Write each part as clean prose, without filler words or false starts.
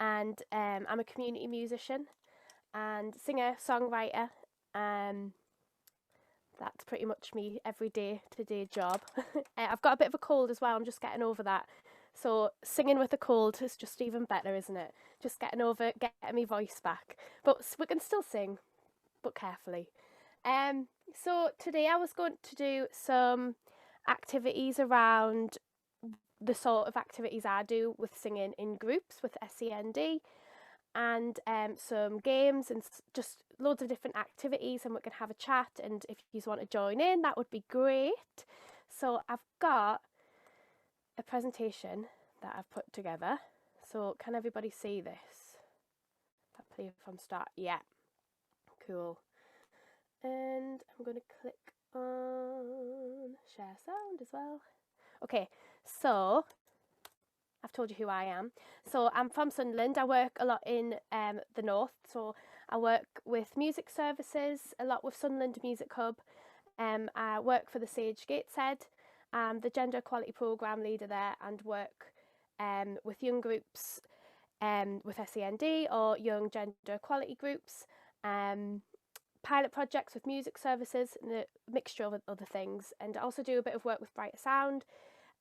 and I'm a community musician and singer, songwriter. That's pretty much me every day to day job. I've got a bit of a cold as well. I'm just getting over that. So singing with a cold is just even better, isn't it? Just getting over it, getting my voice back. But we can still sing, but carefully. So today I was going to do some activities around the sort of activities I do with singing in groups with SEND, and some games and just loads of different activities, and we can have a chat, and if you want to join in, that would be great. So I've got a presentation that I've put together. So can everybody see this? That play from start? Yeah, cool. And I'm going to click on share sound as well. Okay, so I've told you who I am. So I'm from Sunderland. I work a lot in the north. So I work with music services, a lot with Sunderland Music Hub. I work for the Sage Gateshead. I'm the gender equality programme leader there, and work with young groups with SEND or young gender equality groups. Pilot projects with music services and a mixture of other things. And I also do a bit of work with Brighter Sound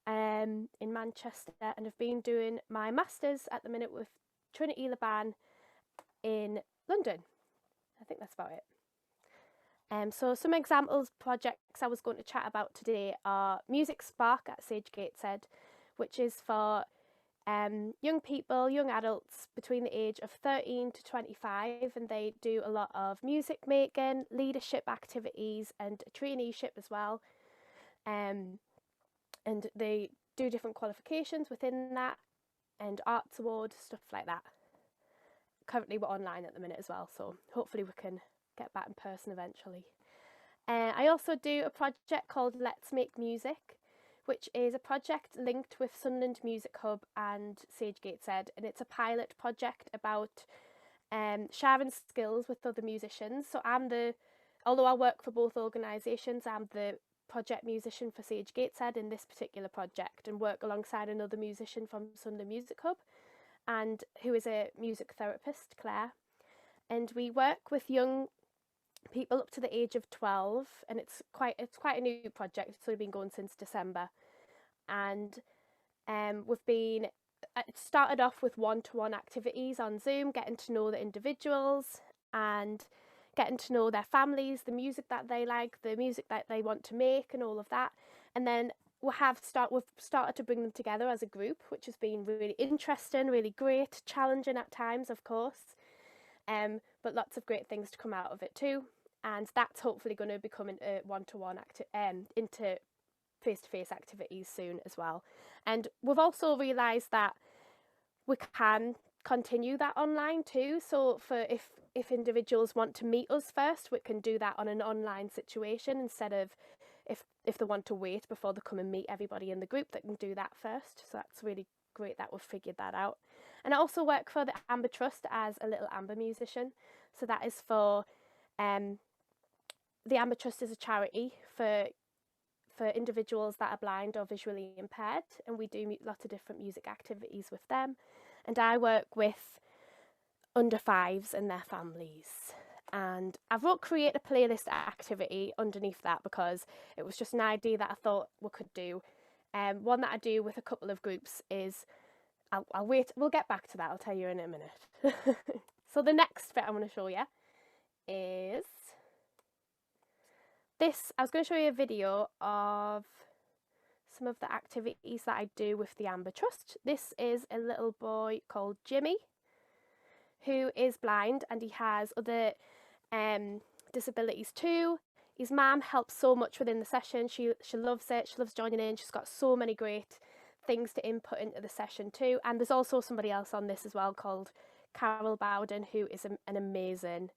in Manchester, and I've been doing my masters at the minute with Trinity Laban in London. I think that's about it. So some examples projects I was going to chat about today are Music Spark at Sage Gateshead, which is for young people, young adults between the age of 13 to 25, and they do a lot of music making, leadership activities, and a traineeship as well. And they do different qualifications within that, and arts awards, stuff like that. Currently we're online at the minute as well, so hopefully we can get back in person eventually. I also do a project called Let's Make Music, which is a project linked with Sunderland Music Hub and Sage Gateshead, and it's a pilot project about sharing skills with other musicians. So although I work for both organisations, I'm the project musician for Sage Gateshead in this particular project, and work alongside another musician from Sunderland Music Hub, and who is a music therapist, Claire. And we work with young people up to the age of 12, and it's quite a new project. It's only been going since December, and it started off with one-to-one activities on Zoom, getting to know the individuals and getting to know their families, the music that they like, the music that they want to make, and all of that. And then we've started to bring them together as a group, which has been really interesting, really great, challenging at times, of course. But lots of great things to come out of it too. And that's hopefully going to become into one-to-one into face-to-face activities soon as well. And we've also realised that we can continue that online too. So for if individuals want to meet us first, we can do that on an online situation instead of if they want to wait before they come and meet everybody in the group, they can do that first. So that's really great that we've figured that out. And I also work for the Amber Trust as a Little Amber musician. So that is for the Amber Trust is a charity for individuals that are blind or visually impaired, and we do lots of different music activities with them. And I work with under fives and their families. And I've create a playlist activity underneath that because it was just an idea that I thought we could do. One that I do with a couple of groups is, I'll wait, we'll get back to that, I'll tell you in a minute. So the next bit I want to show you is this. I was going to show you a video of some of the activities that I do with the Amber Trust. This is a little boy called Jimmy who is blind, and he has other disabilities too. His mum helps so much within the session. She loves it. She loves joining in. She's got so many great things to input into the session too. And there's also somebody else on this as well called Carol Bowden, who is an amazing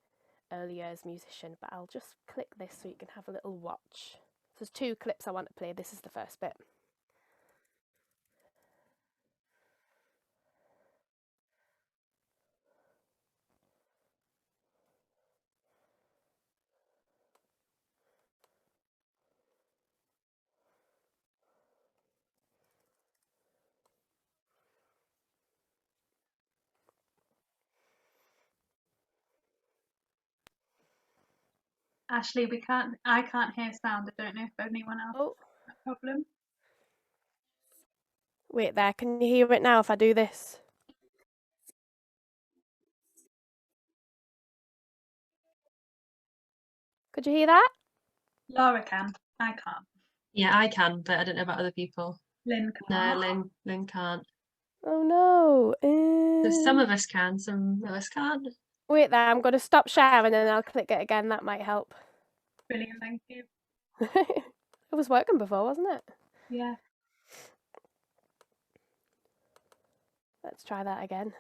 early years musician. But I'll just click this so you can have a little watch. So there's two clips I want to play. This is the first bit. Ashleigh, I can't hear sound. I don't know if anyone else Oh, has that problem. wait there. Can you hear it now if I do this? Could you hear that? Laura can. I can't. Yeah, I can, but I don't know about other people. Lynn No, can't. Lynn can't. Oh no. So some of us can, some of us can't. Wait there. I'm going to stop sharing and then I'll click it again. That might help. Brilliant, thank you. It was working before, wasn't it? Yeah. Let's try that again.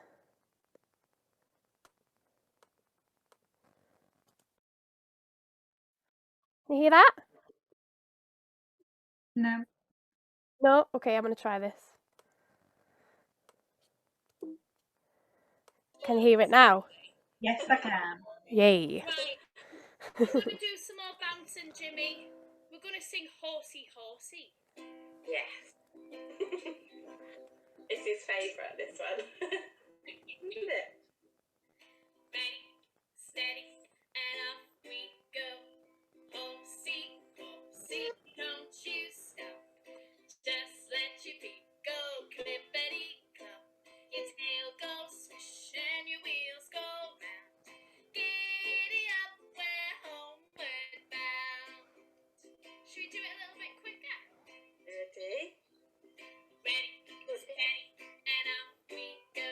Can you hear that? No. No? Okay, I'm going to try this. Can you hear it now? Yes, I can. Yay. Right, we're going to do some more bouncing, Jimmy. We're going to sing Horsey Horsey. Yes. It's his favourite, this one. Isn't it? Ready, steady, and off we go. Horsey, horsey, don't you stop. Just let your feet go, clippity clop. Your tail goes swish and your wheels go round. Giddy up, we're homeward bound. Should we do it a little bit quicker? Ready? Ready, steady, and off we go.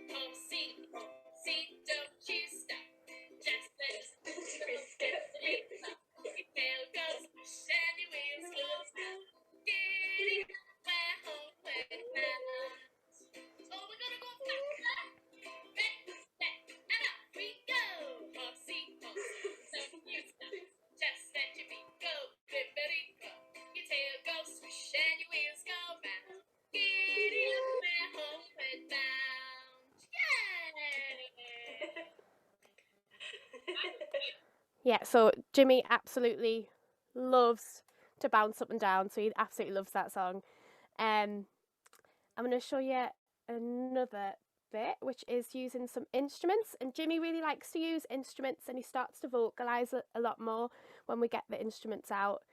Horsey, horsey, don't you stop. Just let your tail goes swish and your wheels go round. Giddy up, we're homeward bound. Oh, we're gonna go faster. Ready, steady, and off we go. Horsey, horsey, don't you stop. Just let your feet go, clippity clop. Your tail goes swish and your wheels go round. Giddy up, we're homeward bound. Yay! Yeah, so Jimmy absolutely loves to bounce up and down, so he absolutely loves that song. I'm going to show you another bit, which is using some instruments. And Jimmy really likes to use instruments, and he starts to vocalise a lot more when we get the instruments out.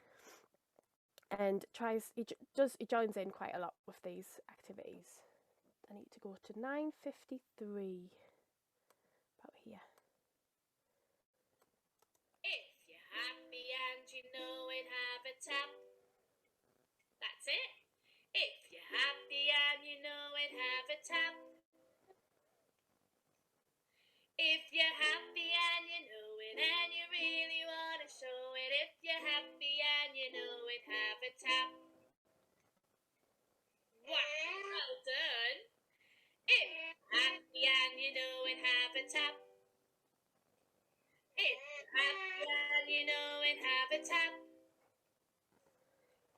And he joins in quite a lot with these activities. I need to go to 9:53, about here. If you're happy and you know it, have a tap. That's it. If you're happy and you know it, have a tap. If you're happy and you know it and you really want to show it, if you're happy and you know it, have a tap. Wow, well done. If you're happy and you know it, have a tap. If you're happy and you know it, have a tap.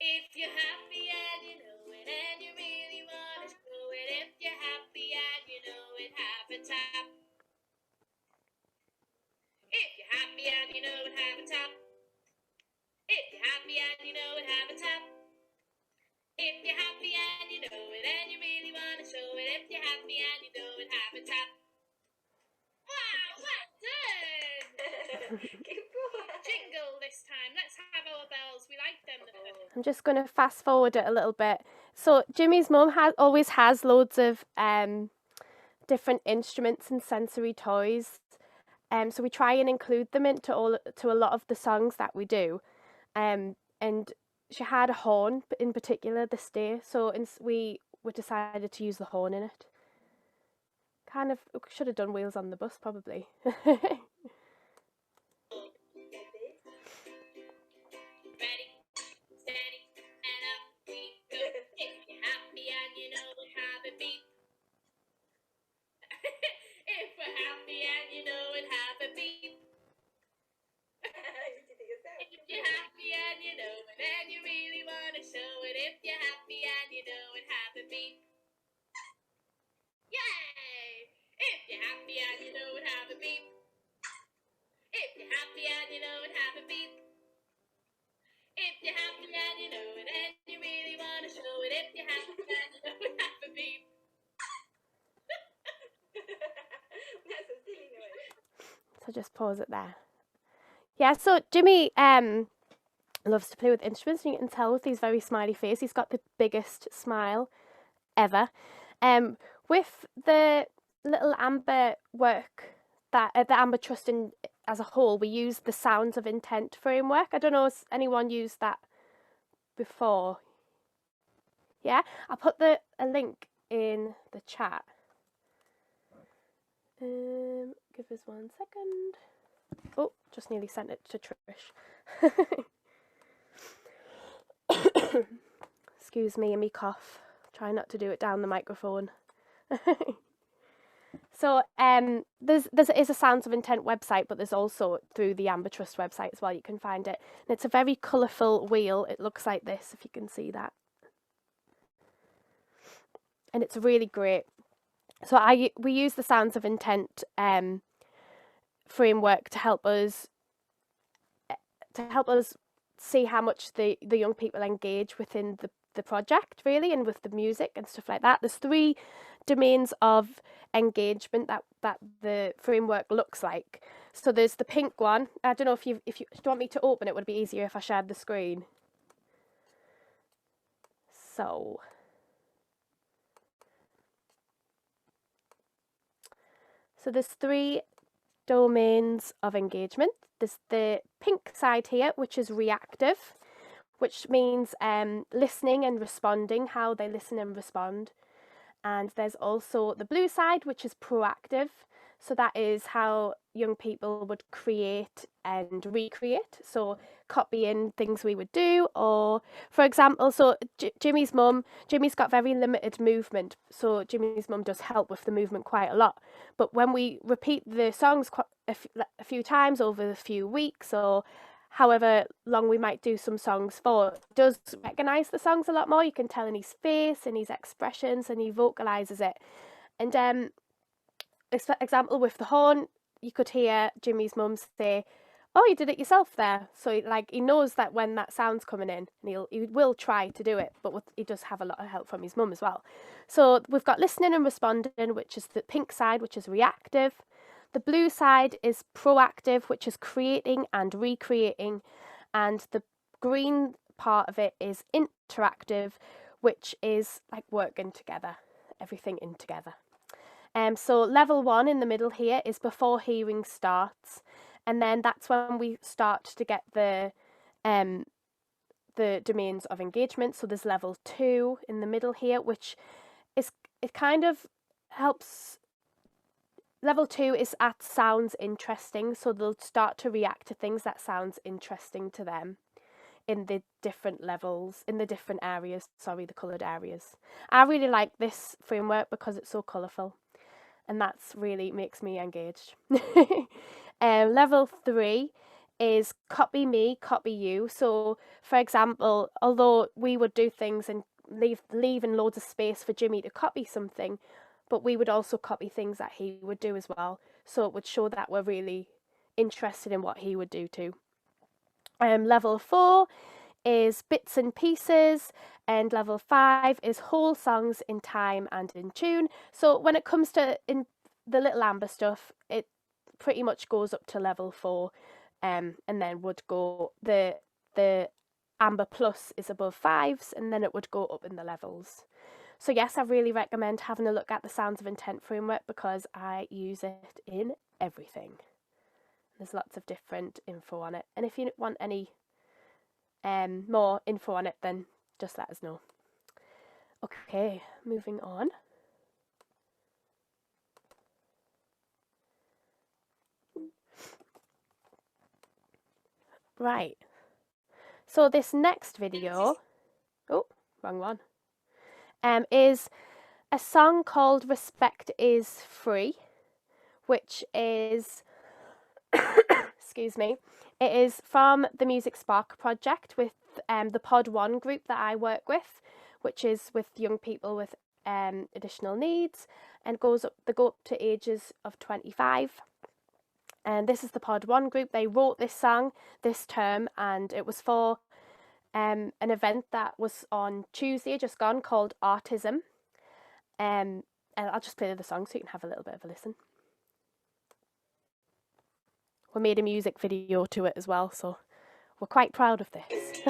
If you're happy and you know it and you really want to show it, if you're happy and you know it, have a tap. If you're happy and you know it, have a tap. If you're happy and you know it, have a tap. If you're happy and you know it and you really want to show it, if you're happy and you know it, have a tap. Wow, well done! Good boy. Jingle this time. Let's have our bells. We like them. I'm just going to fast forward it a little bit. So Jimmy's mum always has loads of different instruments and sensory toys. So we try and include them into a lot of the songs that we do. And she had a horn in particular this day, so we decided to use the horn in it. Kind of should have done Wheels on the Bus probably. Ready, steady, and up we go. If you're happy and you know it, have a beat. If we're happy and you know it, have a beat. You did it yourself. If you're happy and you know it and you really want to show it, if you're happy and you know it, have a beat. Yay! If you're happy and you know it, have a beat. If you're happy and you know it, have a beat. If you're happy and you know it and you really want to show it, if you're happy and you know it, have a beat. That's a silly noise. So just pause it there. Yeah, so Jimmy loves to play with instruments, and you can tell with his very smiley face, he's got the biggest smile ever. With the little Amber work that the Amber Trust as a whole, we use the Sounds of Intent framework. I don't know if anyone used that before. Yeah, I'll put a link in the chat. Give us 1 second. Oh, just nearly sent it to Trish. Excuse me and me cough. Try not to do it down the microphone. So there's is a Sounds of Intent website, but there's also through the Amber Trust website as well, you can find it. And it's a very colourful wheel. It looks like this, if you can see that. And it's really great. So we use the Sounds of Intent framework to help us see how much the young people engage within the project, really, and with the music and stuff like that. There's 3 domains of engagement that the framework looks like. So there's the pink one. I don't know if you do you want me to open it, would it be easier if I shared the screen? So there's 3 domains of engagement. There's the pink side here, which is reactive, which means listening and responding, how they listen and respond. And there's also the blue side, which is proactive. So that is how young people would create and recreate. So copying things we would do, or for example, so Jimmy's got very limited movement. So Jimmy's mum does help with the movement quite a lot. But when we repeat the songs a few times over a few weeks, or however long we might do some songs for, does recognise the songs a lot more. You can tell in his face and his expressions, and he vocalises it. And example with the horn, you could hear Jimmy's mum say, "Oh, you did it yourself there." So like he knows that when that sound's coming in, and he will try to do it, but he does have a lot of help from his mum as well. So we've got listening and responding, which is the pink side, which is reactive. The blue side is proactive, which is creating and recreating. And the green part of it is interactive, which is like working together, everything in together. So level 1 in the middle here is before hearing starts. And then that's when we start to get the domains of engagement. So there's level 2 in the middle here, which it kind of helps. Level 2 is at sounds interesting, so they'll start to react to things that sounds interesting to them in the different levels, in the different areas, the coloured areas. I really like this framework because it's so colourful, and that's really makes me engaged. Level 3 is copy me, copy you. So, for example, although we would do things and leaving loads of space for Jimmy to copy something, but we would also copy things that he would do as well. So it would show that we're really interested in what he would do too. Level 4 is bits and pieces, and level 5 is whole songs in time and in tune. So when it comes to in the Little Amber stuff, it pretty much goes up to level 4, and then would go the Amber Plus is above 5s, and then it would go up in the levels. So yes, I really recommend having a look at the Sounds of Intent framework because I use it in everything. There's lots of different info on it. And if you want any more info on it, then just let us know. Okay, moving on. Right. So this next video, oh, wrong one, is a song called Respect is Free, which is, excuse me, it is from the Music Spark project with the Pod 1 group that I work with, which is with young people with additional needs, and they go up to ages of 25. And this is the Pod 1 group. They wrote this song this term, and it was for an event that was on Tuesday just gone called Artism. And I'll just play the song so you can have a little bit of a listen. we made a music video to it as well, so we're quite proud of this.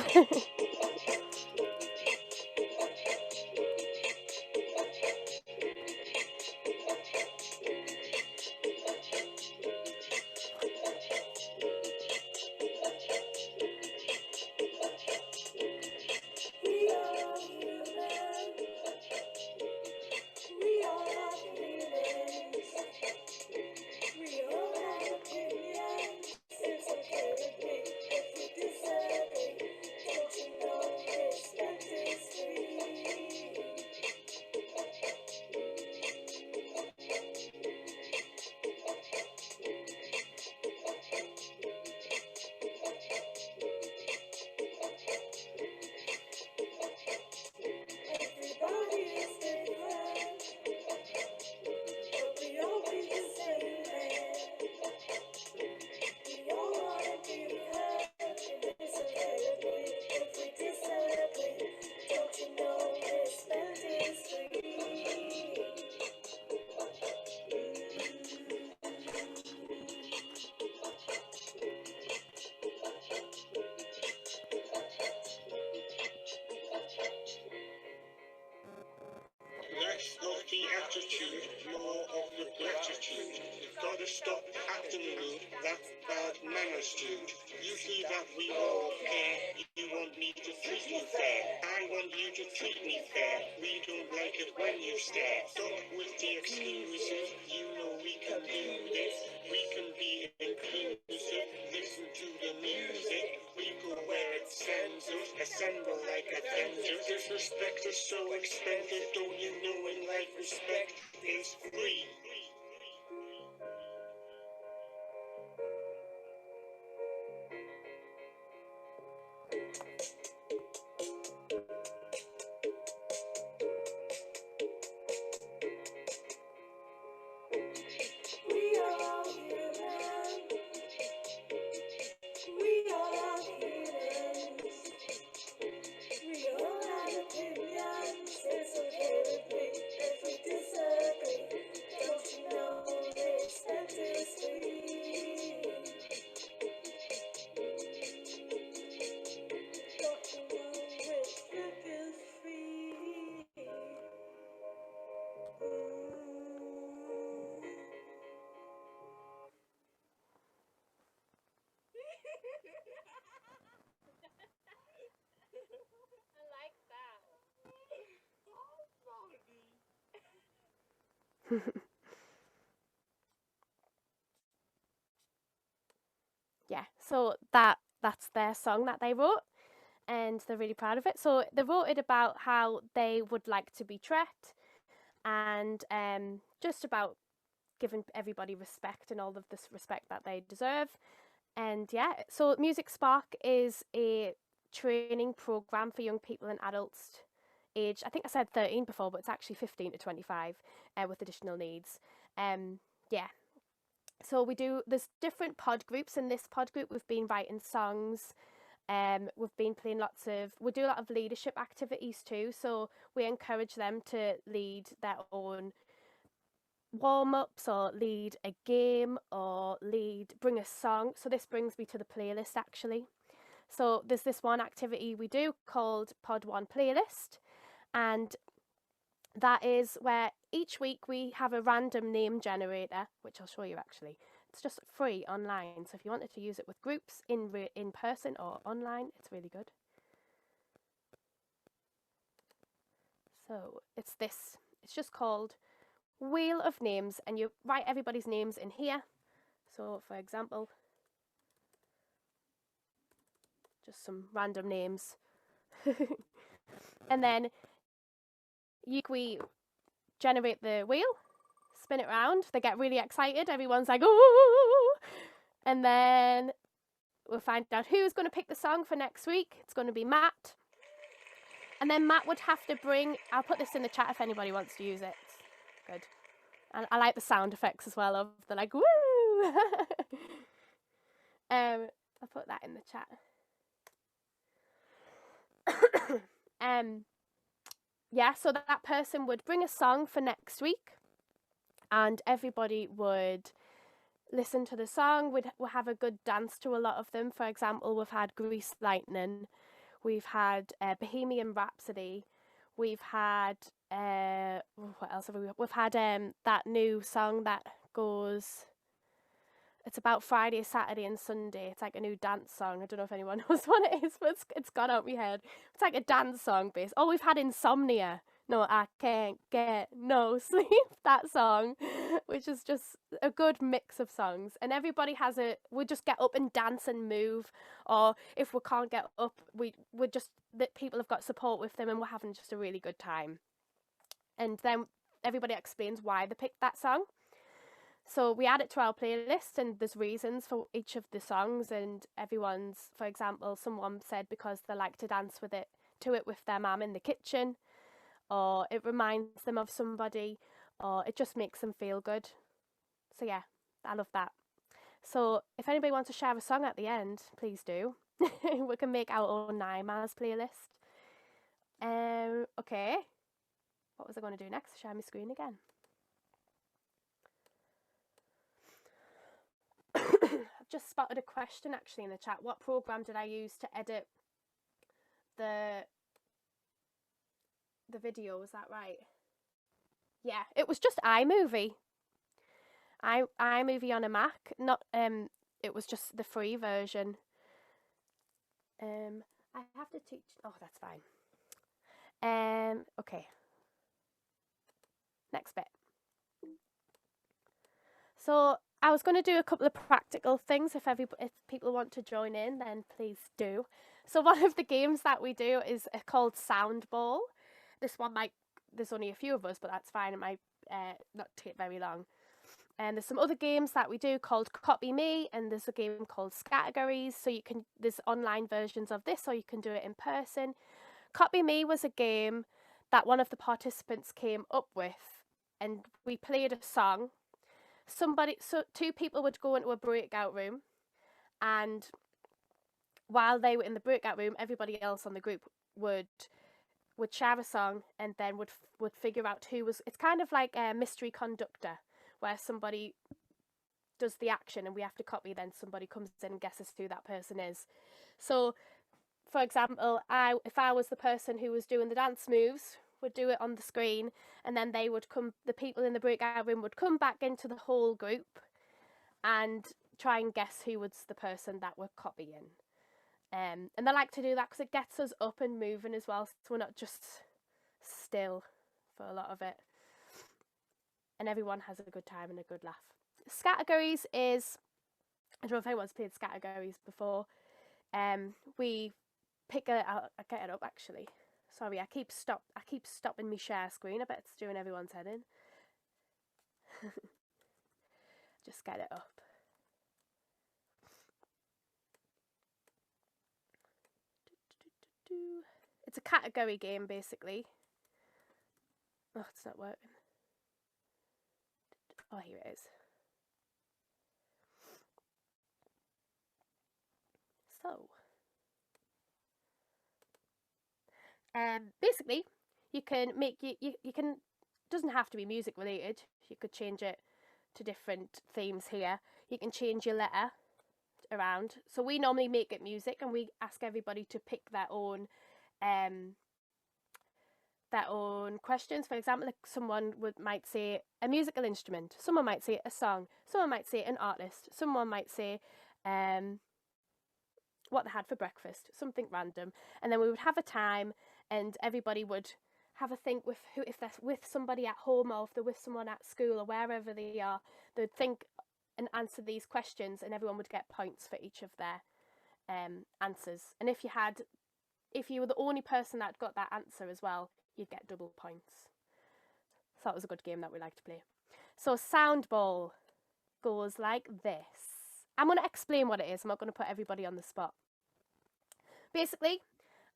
Less of the attitude, more of the gratitude. You've got to stop acting me, that's bad manners, dude. You see that we all care, you want me to treat you fair. I want you to treat me fair, we don't like it when you stare. Stop with the excuses, you know we can do this. We can be inclusive, listen to the music. We go where it sends us, assemble like Avengers. Disrespect is so expensive, don't you know in life respect is free? Yeah, so that's their song that they wrote, and they're really proud of it. So they wrote it about how they would like to be treated, and just about giving everybody respect and all of this respect that they deserve. And yeah, so Music Spark is a training program for young people and adults aged, I think I said 13 before, but it's actually 15 to 25 with additional needs. Yeah, so there's different pod groups. In this pod group, we've been writing songs. We've been playing we do a lot of leadership activities too. So we encourage them to lead their own warm-ups or lead a game or bring a song. So this brings me to the playlist actually. So there's this one activity we do called Pod One Playlist, and that is where each week we have a random name generator, which I'll show you actually. It's just free online, so if you wanted to use it with groups in person or online, it's really good. So it's just called Wheel of Names, and you write everybody's names in here. So for example, just some random names. And then we generate the wheel, spin it around, they get really excited, everyone's like, ooh, and then we'll find out who's going to pick the song for next week. It's going to be Matt. And then Matt would have to I'll put this in the chat if anybody wants to use it. Good. And I like the sound effects as well of the like, woo! I'll put that in the chat. Yeah, so that person would bring a song for next week, and everybody would listen to the song. We'll have a good dance to a lot of them. For example, we've had Grease Lightning, we've had Bohemian Rhapsody, we've had what else have we? We've had that new song that goes. It's about Friday, Saturday, and Sunday. It's like a new dance song. I don't know if anyone knows what it is, but it's gone out my head. It's like a dance song based. Oh, we've had Insomnia. No, I can't get no sleep. That song, which is just a good mix of songs. And everybody has we just get up and dance and move. Or if we can't get up, we're just, that people have got support with them and we're having just a really good time. And then everybody explains why they picked that song. So we add it to our playlist, and there's reasons for each of the songs, and everyone's, for example, someone said because they like to dance with it with their mum in the kitchen, or it reminds them of somebody, or it just makes them feel good. So yeah, I love that. So if anybody wants to share a song at the end, please do. We can make our own Naima's playlist. Okay. What was I going to do next? Share my screen again. I've just spotted a question actually in the chat. What program did I use to edit the video? Was that right? Yeah, it was just iMovie. iMovie on a Mac. Not it was just the free version. I have to teach. Oh, that's fine. Okay. Next bit. So I was going to do a couple of practical things. If people want to join in, then please do. So one of the games that we do is called Sound Ball. This one there's only a few of us, but that's fine. It might not take very long. And there's some other games that we do called Copy Me, and there's a game called Categories. So there's online versions of this, or you can do it in person. Copy Me was a game that one of the participants came up with, and we played a song. So two people would go into a breakout room, and while they were in the breakout room, everybody else on the group would share a song, and then would figure out who was. It's kind of like a mystery conductor, where somebody does the action and we have to copy, then somebody comes in and guesses who that person is. So for example, if I was the person who was doing the dance moves, would do it on the screen, and then the people in the breakout room would come back into the whole group and try and guess who was the person that we're copying. And they like to do that because it gets us up and moving as well, so we're not just still for a lot of it. And everyone has a good time and a good laugh. Categories is, I don't know if anyone's played Categories before. We pick I'll get it up actually. Sorry, I keep stopping my share screen. I bet it's doing everyone's head in. Just get it up. It's a category game basically. Oh, it's not working. Oh, here it is. So basically you can make you can, doesn't have to be music related, you could change it to different themes here. You can change your letter around. So we normally make it music, and we ask everybody to pick their own questions. For example, like someone might say a musical instrument, someone might say a song, someone might say an artist, someone might say what they had for breakfast, something random. And then we would have a time, and everybody would have a think with if they're with somebody at home, or if they're with someone at school, or wherever they are, they'd think and answer these questions, and everyone would get points for each of their answers. And if you were the only person that got that answer as well, you'd get double points. So that was a good game that we like to play. So Sound Ball goes like this. I'm going to explain what it is. I'm not going to put everybody on the spot. Basically,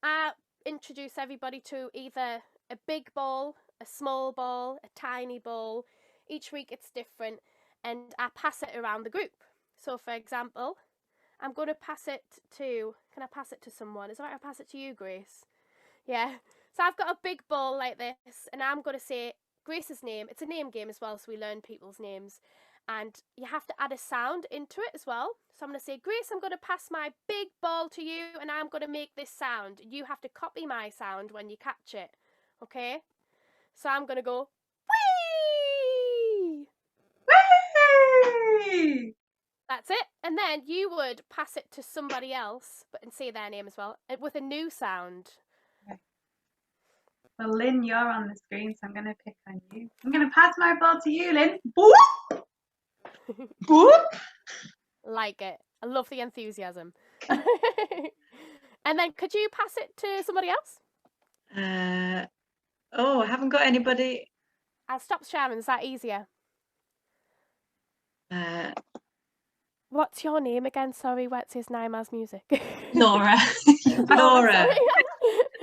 I introduce everybody to either a big ball, a small ball, a tiny ball. Each week it's different, and I pass it around the group. So for example, I'm going to pass it to, can I pass it to someone? Is it right if I pass it to you, Grace? Yeah. So I've got a big ball like this, and I'm going to say Grace's name. It's a name game as well, so we learn people's names. and you have to add a sound into it as well. So I'm going to say, Grace, I'm going to pass my big ball to you, and I'm going to make this sound. You have to copy my sound when you catch it, okay? So I'm going to go, whee! Whee! That's it. And then you would pass it to somebody else, and say their name as well, with a new sound. Well, Lynn, you're on the screen, so I'm going to pick on you. I'm going to pass my ball to you, Lynn. Boop! Boop! Like it. I love the enthusiasm. And then could you pass it to somebody else? Oh, I haven't got anybody. I'll stop sharing. Is that easier? Uh, What's your name again? Sorry, what's his Naima's music? Nora. Nora. Sorry.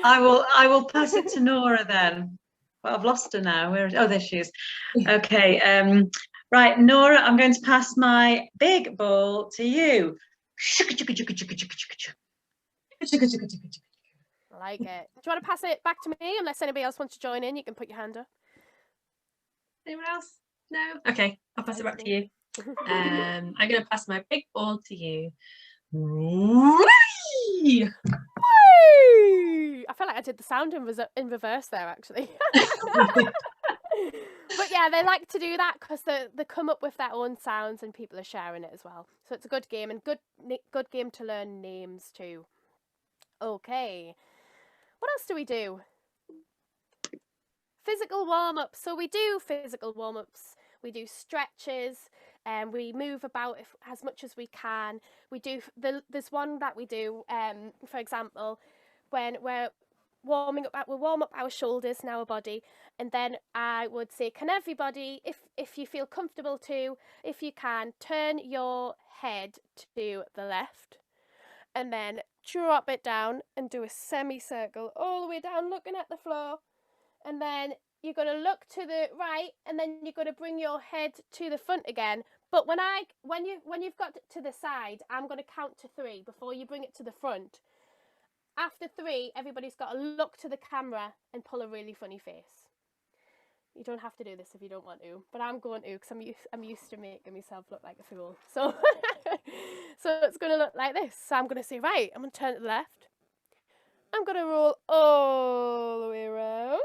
I will pass it to Nora then. Well, I've lost her now. Where is? Oh, there she is. Okay. Right, Nora, I'm going to pass my big ball to you. I like it. Do you want to pass it back to me? Unless anybody else wants to join in, you can put your hand up. Anyone else? No? Okay, I'll pass it back to you. I'm going to pass my big ball to you. Whee! Whee! I feel like I did the sound in reverse there, actually. But yeah, they like to do that because they come up with their own sounds and people are sharing it as well. So it's a good game and good game to learn names too. Okay. What else do we do? Physical warm-ups. So we do physical warm-ups. We do stretches and we move about as much as we can. We do there's one that we do, for example, when we're warming up, we'll warm up our shoulders and our body, and then I would say, can everybody, if you feel comfortable to, if you can, turn your head to the left and then drop it down and do a semicircle all the way down looking at the floor, and then you're going to look to the right and then you're going to bring your head to the front again. But when you've got to the side, I'm going to count to 3 before you bring it to the front. After 3, everybody's got to look to the camera and pull a really funny face. You don't have to do this if you don't want to, but I'm going to because I'm used to making myself look like a fool. So, so it's going to look like this. So I'm going to say, right, I'm going to turn to the left. I'm going to roll all the way around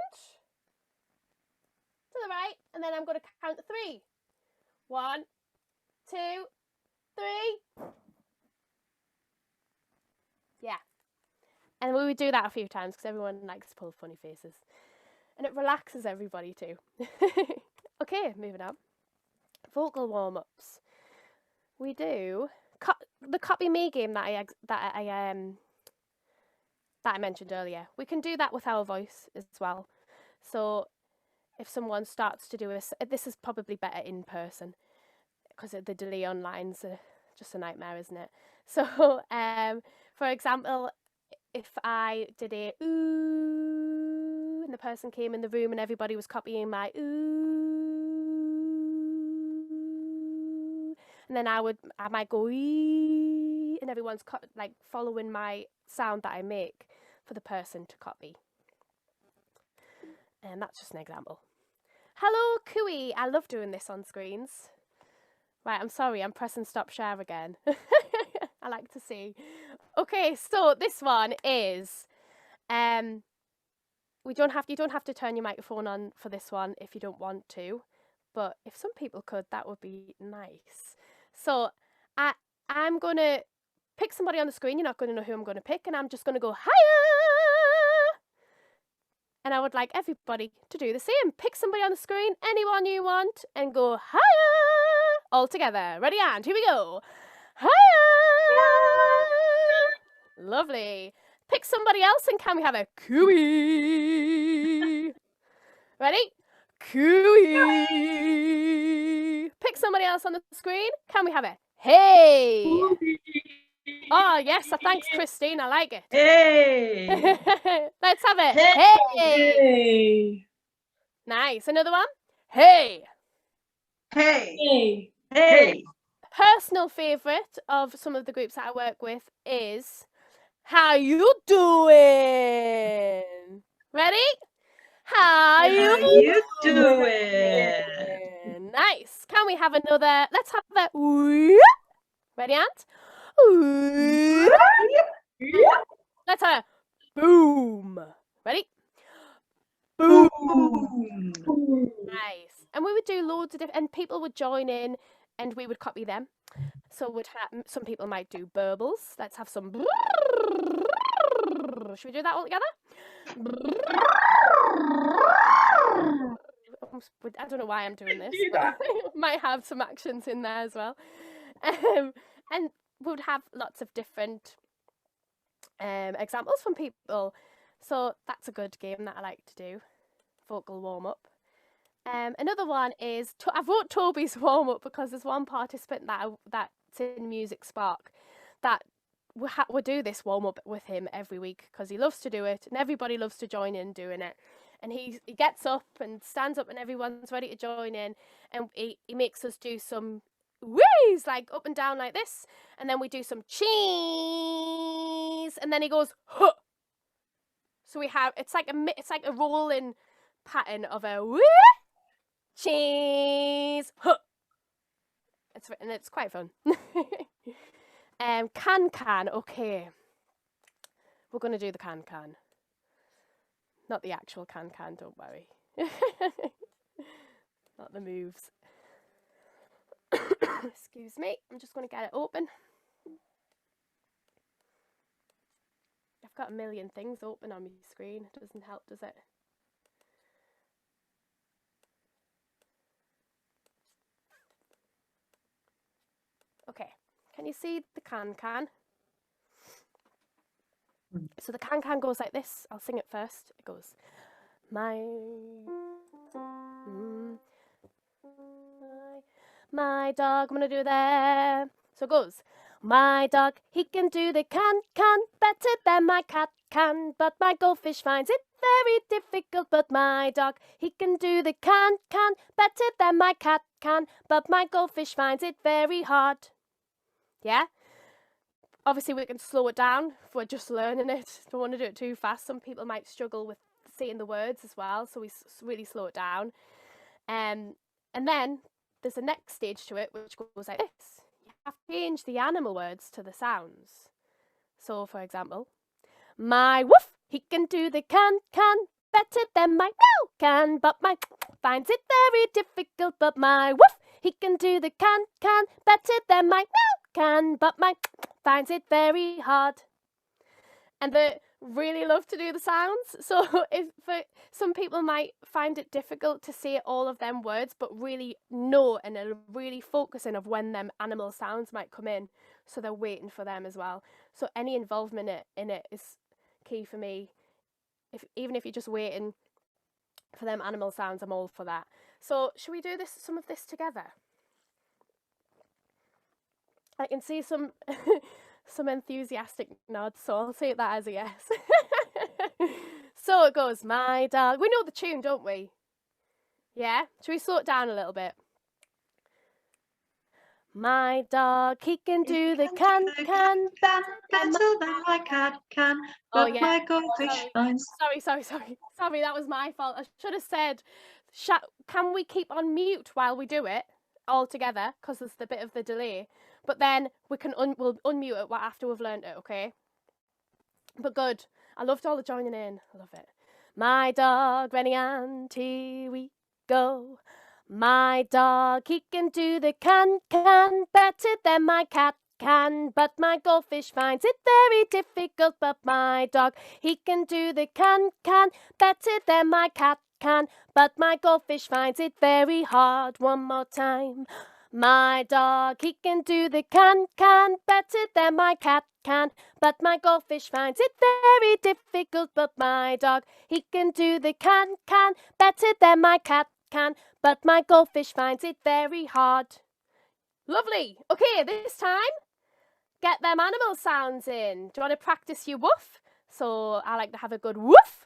to the right, and then I'm going to count to 3. 1, 2, 3. Yeah. And we would do that a few times because everyone likes to pull funny faces. And it relaxes everybody too. Okay, moving on. Vocal warm-ups. We do the copy me game that I mentioned earlier. We can do that with our voice as well. So if someone starts to do this is probably better in person because the delay online's just a nightmare, isn't it? So for example, if I did a ooh and the person came in the room and everybody was copying my ooh, and then I might go ee, and everyone's like following my sound that I make for the person to copy. And that's just an example. Hello, Cooey. I love doing this on screens. Right, I'm sorry, I'm pressing stop share again. I like to see. Okay, so this one is, you don't have to turn your microphone on for this one if you don't want to, but if some people could, that would be nice. So I'm gonna pick somebody on the screen. You're not gonna know who I'm gonna pick, and I'm just gonna go hiya. And I would like everybody to do the same. Pick somebody on the screen, anyone you want, and go hiya all together. Ready, and here we go. Hiya! Lovely. Pick somebody else, and can we have a cooey? Ready? Cooey. Pick somebody else on the screen. Can we have a hey? Oh, yes. Thanks, Christine. I like it. Hey! Let's have it. Hey! Hey! Nice. Another one. Hey. Hey! Hey! Hey! Personal favourite of some of the groups that I work with is how you doing? Ready? How you doing? Nice. Can we have another? Let's have a whoop. Ready, Ant? Whoop. Let's have a boom. Ready? Boom. Nice. And we would do loads of different, and people would join in, and we would copy them. So we'd have some people might do burbles. Let's have some. Should we do that all together? I don't know why I'm doing this, but might have some actions in there as well. And we'd have lots of different examples from people. So that's a good game that I like to do. Vocal warm up. Another one is I wrote Toby's warm up because there's one participant that's in Music Spark that we do this warm up with him every week because he loves to do it and everybody loves to join in doing it. And he gets up and stands up and everyone's ready to join in, and he makes us do some wheeze, like up and down like this, and then we do some cheese, and then he goes huh. So we have it's like a rolling pattern of a whee, cheese, huh. It's quite fun. Can. Okay, we're gonna do the can. Not the actual can, don't worry. Not the moves. Excuse me, I'm just going to get it open. I've got a million things open on my screen. It doesn't help, does it? Okay, can you see the can? So the can goes like this. I'll sing it first. It goes, my dog, I'm gonna do that. So it goes, my dog, he can do the can better than my cat can, but my goldfish finds it very difficult. But my dog, he can do the can better than my cat can, but my goldfish finds it very hard. Yeah? Obviously, we can slow it down if we're just learning it. Don't want to do it too fast. Some people might struggle with saying the words as well, so we really slow it down. And then there's a next stage to it, which goes like this. You have to change the animal words to the sounds. So, for example, my woof, he can do the can better than my meow can, but my finds it very difficult. But my woof, he can do the can better than my meow can, but my finds it very hard. And they really love to do the sounds. So some people might find it difficult to say all of them words, but really know and are really focusing of when them animal sounds might come in. So they're waiting for them as well. So any involvement in it is key for me. Even if you're just waiting for them animal sounds, I'm all for that. So should we do some of this together? I can see some enthusiastic nods, so I'll take that as a yes. So it goes, my dog. We know the tune, don't we? Yeah? Should we slow it down a little bit? My dog, he can do the can better than my cat can, but my goldfish finds. Sorry, that was my fault. I should have said, can we keep on mute while we do it all together? Because there's the bit of the delay. But then we'll unmute it after we've learned it, okay? But good. I loved all the joining in. I love it. My dog, ready and here we go. My dog, he can do the can better than my cat can, but my goldfish finds it very difficult. But my dog, he can do the can better than my cat can, but my goldfish finds it very hard. One more time. My dog, he can do the can better than my cat can, but my goldfish finds it very difficult. But my dog, he can do the can better than my cat can, but my goldfish finds it very hard. Lovely. Okay, this time, get them animal sounds in. Do you want to practice your woof? So I like to have a good woof.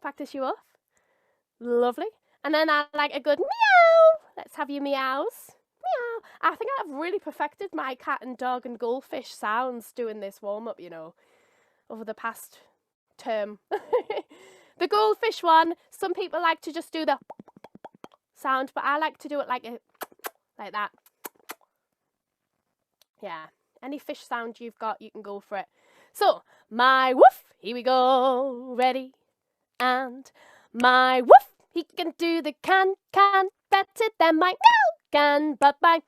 Practice your woof. Lovely. And then I like a good meow. Let's have your meows. Meow. I think I've really perfected my cat and dog and goldfish sounds doing this warm-up, over the past term. The goldfish one, some people like to just do the sound, but I like to do it like that. Yeah, any fish sound you've got, you can go for it. So, my woof, here we go, ready, and my woof, he can do the can better than my meow can, but my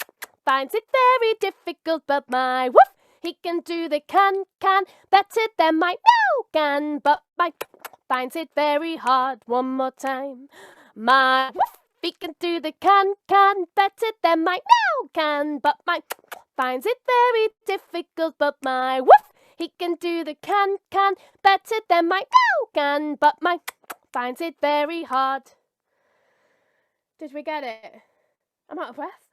finds it very difficult, but my woof, he can do the can better than my meow can, but my finds it very hard. One more time. My woof, he can do the can better than my meow can, but my finds it very difficult, but my woof, he can do the can better than my meow can, but my finds it very hard. Did we get it? I'm out of breath.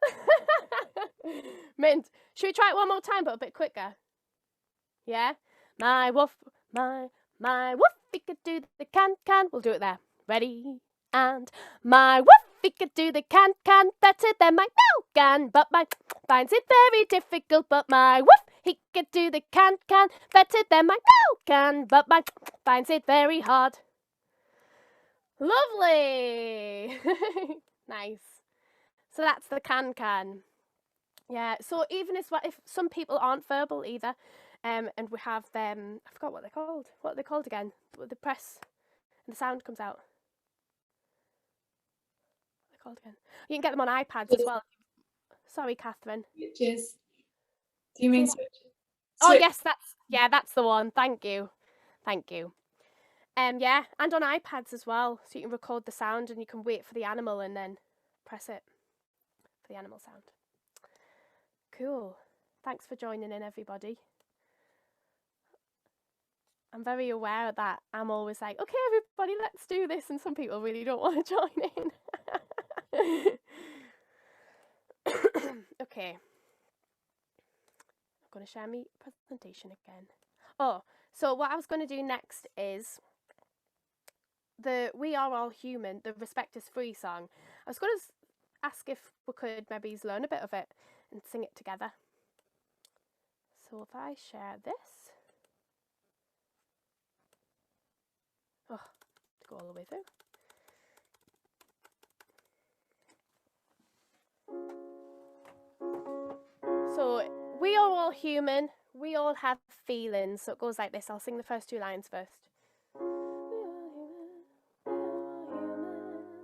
Mint. Should we try it one more time, but a bit quicker? Yeah? My woof, my woof, he could do the can. We'll do it there. Ready? And my woof, he could do the can better than my meow can, but my finds it very difficult, but my woof, he could do the can better than my meow can, but my finds it very hard. Lovely. Nice. So that's the can. Yeah, so even if some people aren't verbal either, and we have them, I forgot what they're called. What are they called again? The press and the sound comes out. What are they called again? You can get them on iPads as well. Sorry, Catherine. Switches. Do you mean switches? Oh yes, that's the one. Thank you. Yeah, and on iPads as well, so you can record the sound and you can wait for the animal and then press it for the animal sound. Cool. Thanks for joining in, everybody. I'm very aware that I'm always like, okay, everybody, let's do this, and some people really don't want to join in. Okay. I'm going to share my presentation again. Oh, so what I was going to do next is the We Are All Human, the Respect Is Free song. I was going to ask if we could maybe learn a bit of it and sing it together. So if I share this, to go all the way through. So we are all human, we all have feelings. So it goes like this. I'll sing the first two lines first.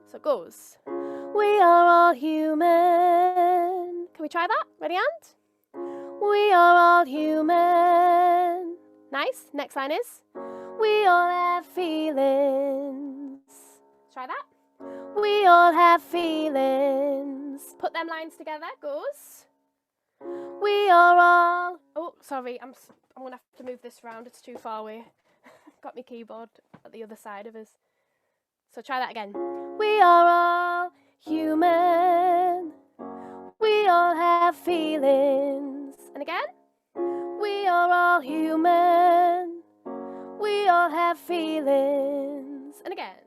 So it goes. We are all human. Can we try that? Ready, and? We are all human. Nice. Next line is. We all have feelings. Try that. We all have feelings. Put them lines together. Goes. We are all. Oh, sorry. I'm gonna have to move this round. It's too far away. Got my keyboard at the other side of us. So try that again. We are all human. We all have feelings. And again. We are all human. We all have feelings. And again.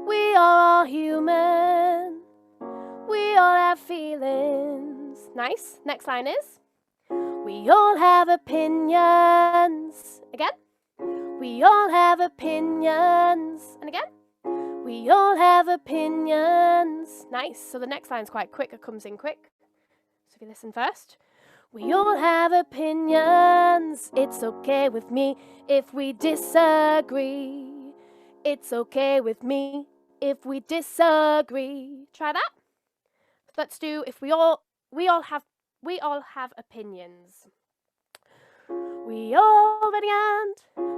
We are all human. We all have feelings. Nice. Next line is. We all have opinions. Again. We all have opinions. And again. We all have opinions. Nice. So the next line's quite quick. It comes in quick. So if you listen first. We all have opinions. It's okay with me if we disagree. It's okay with me if we disagree. Try that. Let's do if we all have opinions. We all ready, and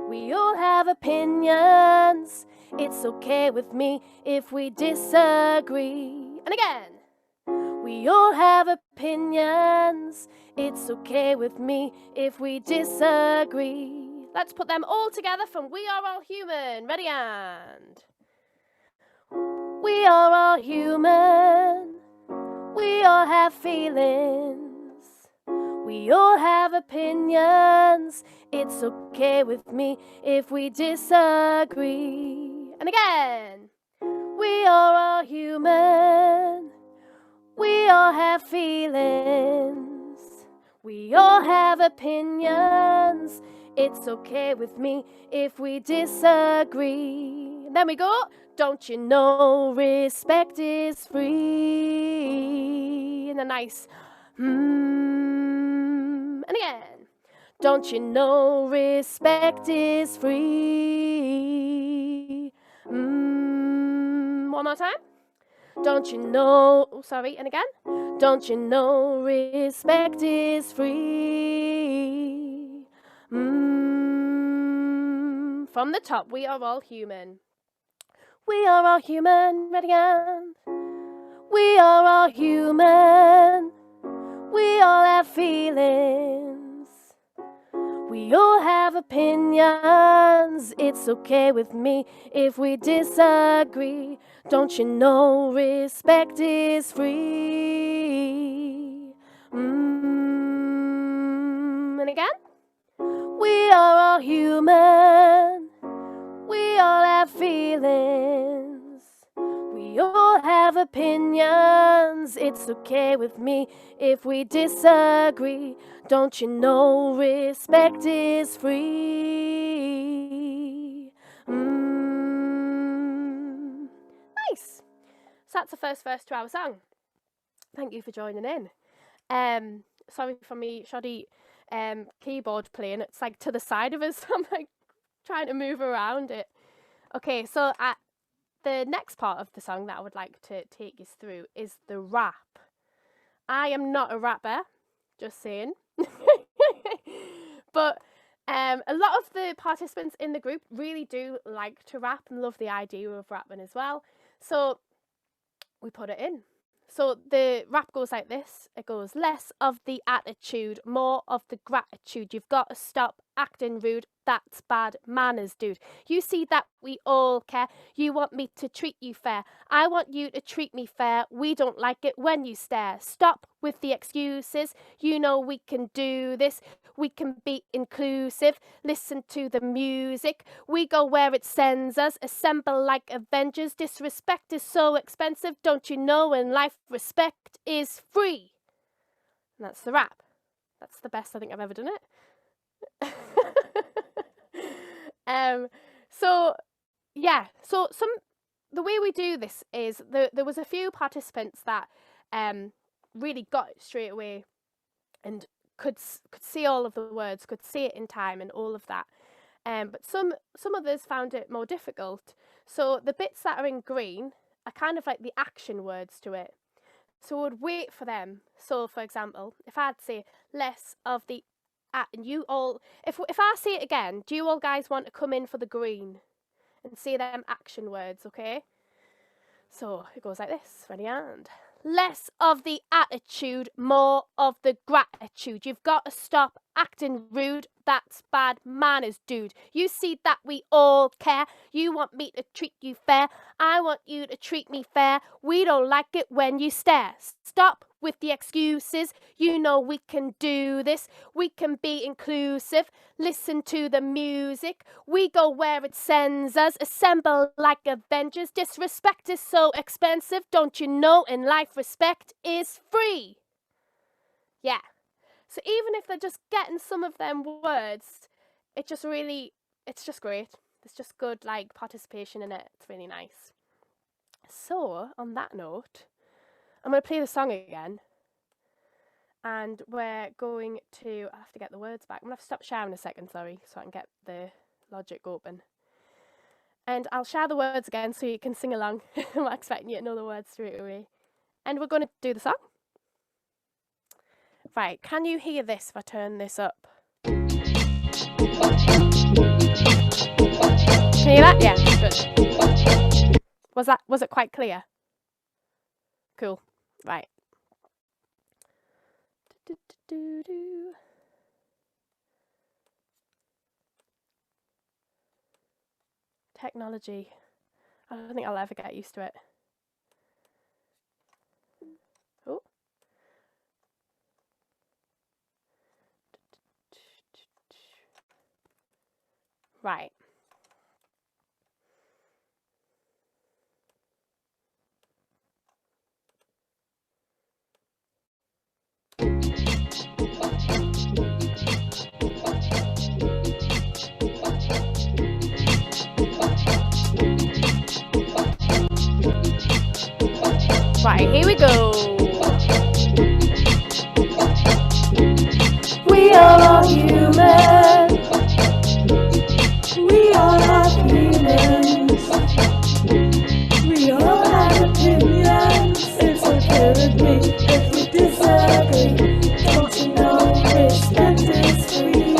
we all have opinions. It's okay with me if we disagree. And again. We all have opinions. It's okay with me if we disagree. Let's put them all together from We Are All Human. Ready, and we are all human. We all have feelings. We all have opinions. It's okay with me if we disagree. And again. We are all human. We all have feelings. We all have opinions. It's okay with me if we disagree. Then we go, don't you know respect is free? And a nice, And again, don't you know respect is free? One more time. Don't you know, and again. Don't you know respect is free? From the top, we are all human. We are all human, ready again. We are all human. We all have feelings. We all have opinions. It's okay with me if we disagree. Don't you know respect is free? And again. We are all human. We all have feelings. We all have opinions. It's okay with me if we disagree. Don't you know respect is free? Nice. So that's the first verse to our song. Thank you for joining in. Sorry for me, shoddy keyboard playing. It's like to the side of us. So I'm like trying to move around it. Okay, so the next part of the song that I would like to take you through is the rap. I am not a rapper, just saying. But a lot of the participants in the group really do like to rap and love the idea of rapping as well. So we put it in. So the rap goes like this. It goes, less of the attitude, more of the gratitude. You've got to stop acting rude. That's bad manners, dude. You see that we all care. You want me to treat you fair. I want you to treat me fair. We don't like it when you stare. Stop with the excuses. You know we can do this. We can be inclusive. Listen to the music. We go where it sends us. Assemble like Avengers. Disrespect is so expensive. Don't you know in life respect is free? And that's the rap. That's the best I think I've ever done it. So the way we do this is there was a few participants that really got it straight away and could see all of the words, could say it in time and all of that. But some others found it more difficult. So the bits that are in green are kind of like the action words to it. So I would wait for them. So for example, if I'd say less of the and you all, if I say it again, do you all guys want to come in for the green and say them action words, okay? So it goes like this, ready and less of the attitude, more of the gratitude. You've got to stop acting rude. That's bad manners, dude. You see that we all care. You want me to treat you fair. I want you to treat me fair. We don't like it when you stare. Stop with the excuses. You know we can do this. We can be inclusive. Listen to the music. We go where it sends us. Assemble like Avengers. Disrespect is so expensive. Don't you know in life respect is free? Yeah. So even if they're just getting some of them words, it's just great. It's just good like participation in it. It's really nice. So on that note, I'm going to play the song again. And we're going to, I have to get the words back. I'm going to have to stop sharing a second, sorry, so I can get the logic open. And I'll share the words again so you can sing along. I'm not expecting you to know the words straight away. And we're going to do the song. Right, can you hear this if I turn this up? Can you hear that? Yeah, good. Was it quite clear? Cool. Right. Technology. I don't think I'll ever get used to it. Oh. Right. Right, here we go. We are all human. We all are humans. We all have opinions. It's okay with me if we disagree. Don't you know respect is free?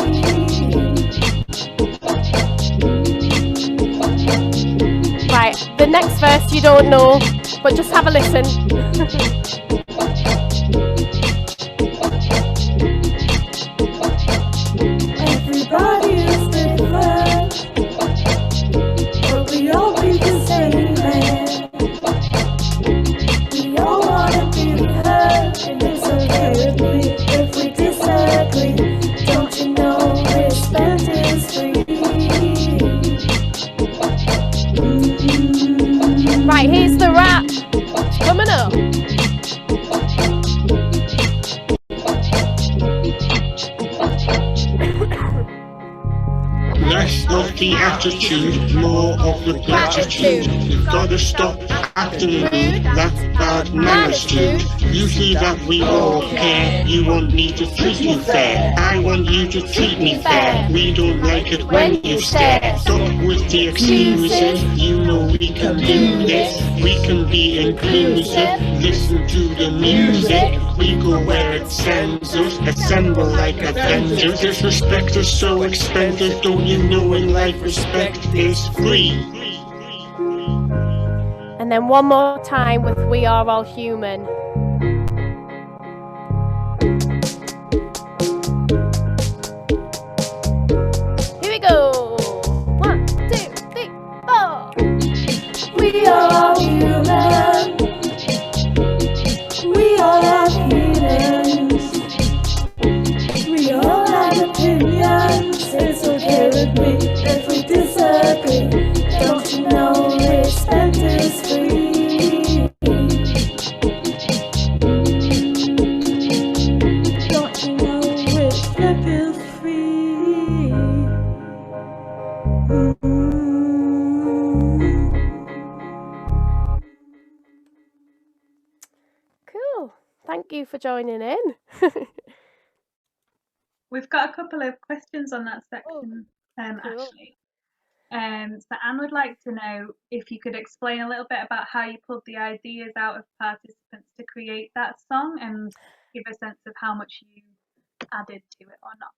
Right, the next verse you don't know, but just have a listen. Everybody is different, but we all breathe the same air. We all wanna be heard, and it's okay with me if we disagree. Don't you know respect is free? Right, here's the rap. It's coming up. Less of the attitude, more of the gratitude. You've gotta stop acting rude, that's bad manners, dude. You see that we all care, you want me to treat you fair. I want you to treat me fair. We don't like it when you stare. Stop with the excuses, you know we can do this. We can be inclusive, listen to the music. We go where it sends us, assemble like Avengers. Disrespect is so expensive, don't you know in life respect is free? And then one more time with We Are All Human. Here we go. 1, 2, 3, 4. We are all human. We all have feelings. We all have opinions. It's okay with me if we disagree. Don't you know respect is free? Don't you know respect is free? Cool. Thank you for joining in. We've got a couple of questions on that section, cool. Ashleigh. So Anne would like to know if you could explain a little bit about how you pulled the ideas out of participants to create that song and give a sense of how much you added to it or not.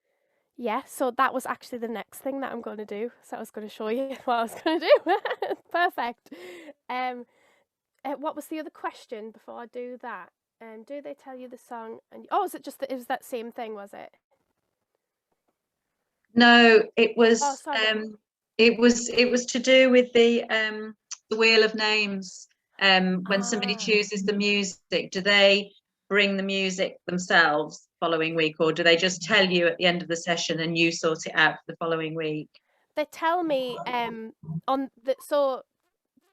Yeah, so that was actually the next thing that I'm going to do. So I was going to show you what I was going to do. Perfect. What was the other question before I do that? Do they tell you the song? And oh, is it just that it was that same thing? Was it? No, it was. Oh, sorry. It was to do with the wheel of names. When somebody chooses the music, do they bring the music themselves following week, or do they just tell you at the end of the session and you sort it out for the following week? They tell me so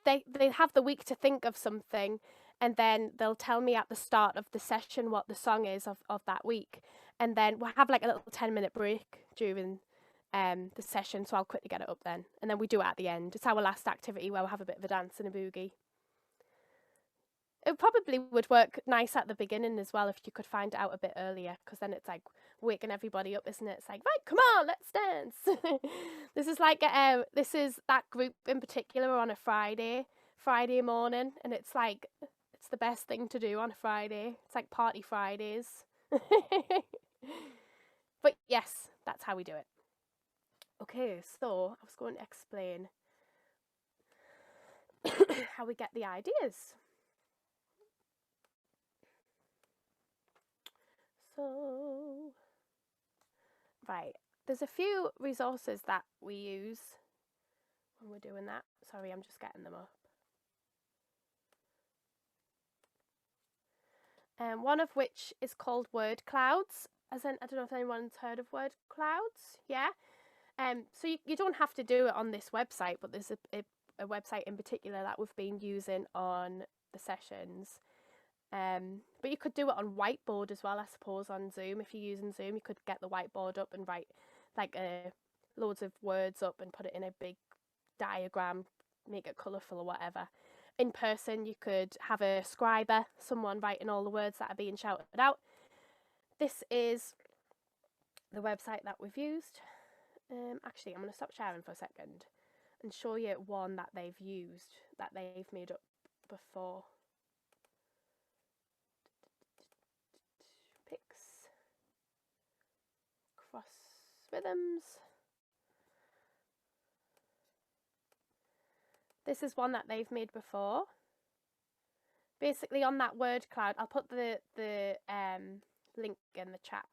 they have the week to think of something, and then they'll tell me at the start of the session what the song is of that week, and then we'll have like a little 10-minute break during the session, so I'll quickly get it up then, and then we do it at the end. It's our last activity where we'll have a bit of a dance and a boogie. It probably would work nice at the beginning as well if you could find it out a bit earlier, because then it's like waking everybody up, isn't it? It's like, right, come on, let's dance. This is like this is that group in particular on a Friday morning, and it's like it's the best thing to do on a Friday. It's like party Fridays. But yes, that's how we do it. Okay, so I was going to explain how we get the ideas. So, right, there's a few resources that we use when we're doing that. Sorry, I'm just getting them up. One of which is called word clouds. As in, I don't know if anyone's heard of word clouds. Yeah. So you don't have to do it on this website, but there's a website in particular that we've been using on the sessions. But you could do it on whiteboard as well, I suppose, on Zoom. If you're using Zoom, you could get the whiteboard up and write like loads of words up and put it in a big diagram, make it colourful or whatever. in person, you could have a scriber, someone writing all the words that are being shouted out. This is the website that we've used. Actually, I'm going to stop sharing for a second and show you one that they've used, that they've made up before. Picks, cross rhythms. This is one that they've made before. Basically, on that word cloud, I'll put the link in the chat.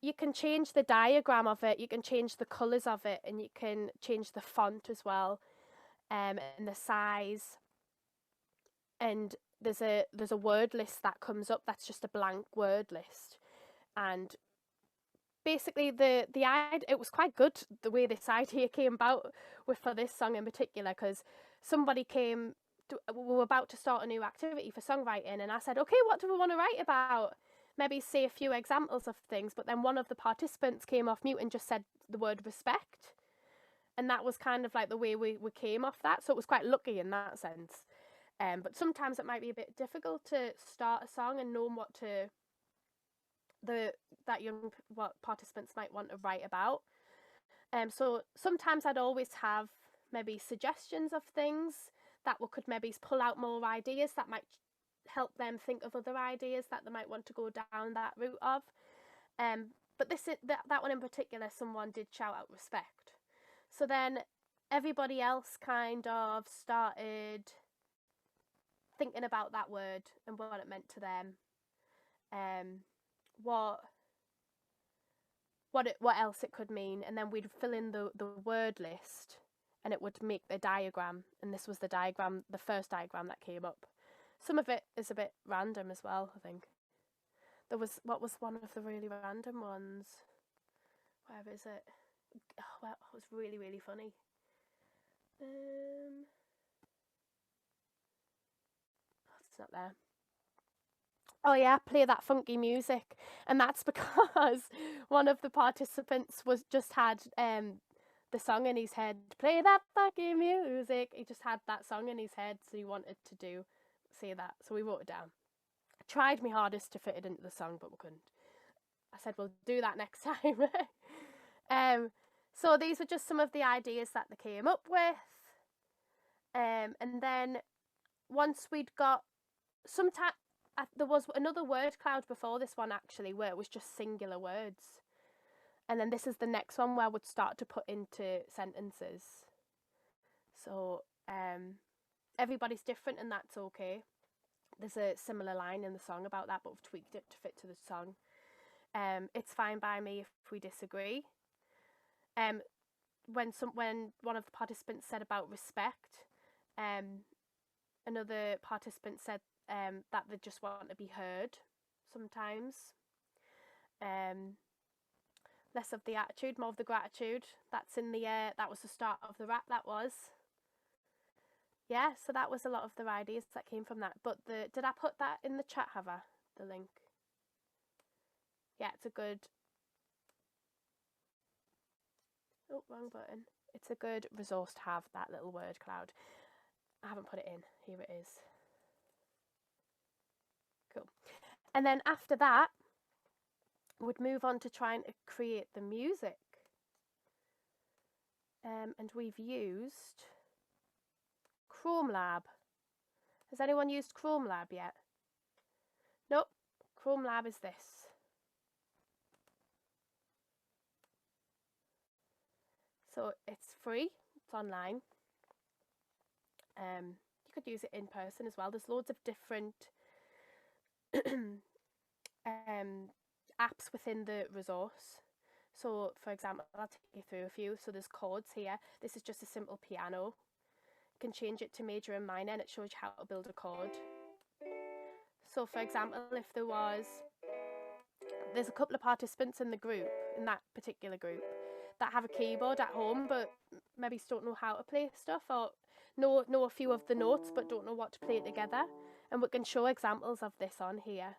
You can change the diagram of it, you can change the colours of it, and you can change the font as well, and the size. And there's a word list that comes up that's just a blank word list. And basically it was quite good the way this idea came about for this song in particular, because somebody we were about to start a new activity for songwriting, and I said, okay, what do we want to write about? Maybe say a few examples of things, but then one of the participants came off mute and just said the word respect, and that was kind of like the way we came off that, so it was quite lucky in that sense. But sometimes it might be a bit difficult to start a song and know what participants might want to write about. So sometimes I'd always have maybe suggestions of things that we could maybe pull out more ideas that might help them think of other ideas that they might want to go down that route of. But that one in particular, someone did shout out respect. So then everybody else kind of started thinking about that word and what it meant to them. What else it could mean, and then we'd fill in the word list, and it would make the diagram, and this was the first diagram that came up. Some of it is a bit random as well, I think. What was one of the really random ones? Where is it? Oh, well, it was really, really funny. It's not there. Oh yeah, play that funky music. And that's because one of the participants had the song in his head. Play that funky music. He just had that song in his head, so he wanted to say that. So we wrote it down. I tried my hardest to fit it into the song, but we couldn't. I said, we'll do that next time. So these were just some of the ideas that they came up with. And then once we'd got there was another word cloud before this one, actually, where it was just singular words. And then this is the next one where we'd start to put into sentences. So everybody's different, and that's okay. There's a similar line in the song about that, but we've tweaked it to fit to the song. It's fine by me if we disagree. When one of the participants said about respect, another participant said that they just want to be heard sometimes. Less of the attitude, more of the gratitude. That's in the that was the start of the rap, that was. Yeah, so that was a lot of the ideas that came from that. But did I put that in the chat, have I? The link? Yeah, it's a good... Oh, wrong button. It's a good resource to have, that little word cloud. I haven't put it in. Here it is. Cool. And then after that, we'd move on to trying to create the music. And we've used Chrome Lab. Has anyone used Chrome Lab yet? Nope. Chrome Lab is this. So it's free. It's online. You could use it in person as well. There's loads of different apps within the resource. So for example, I'll take you through a few. So there's chords here. This is just a simple piano. You can change it to major and minor, and it shows you how to build a chord. So for example, if there's a couple of participants in that particular group, that have a keyboard at home but maybe don't know how to play stuff, or know a few of the notes but don't know what to play together, and we can show examples of this on here.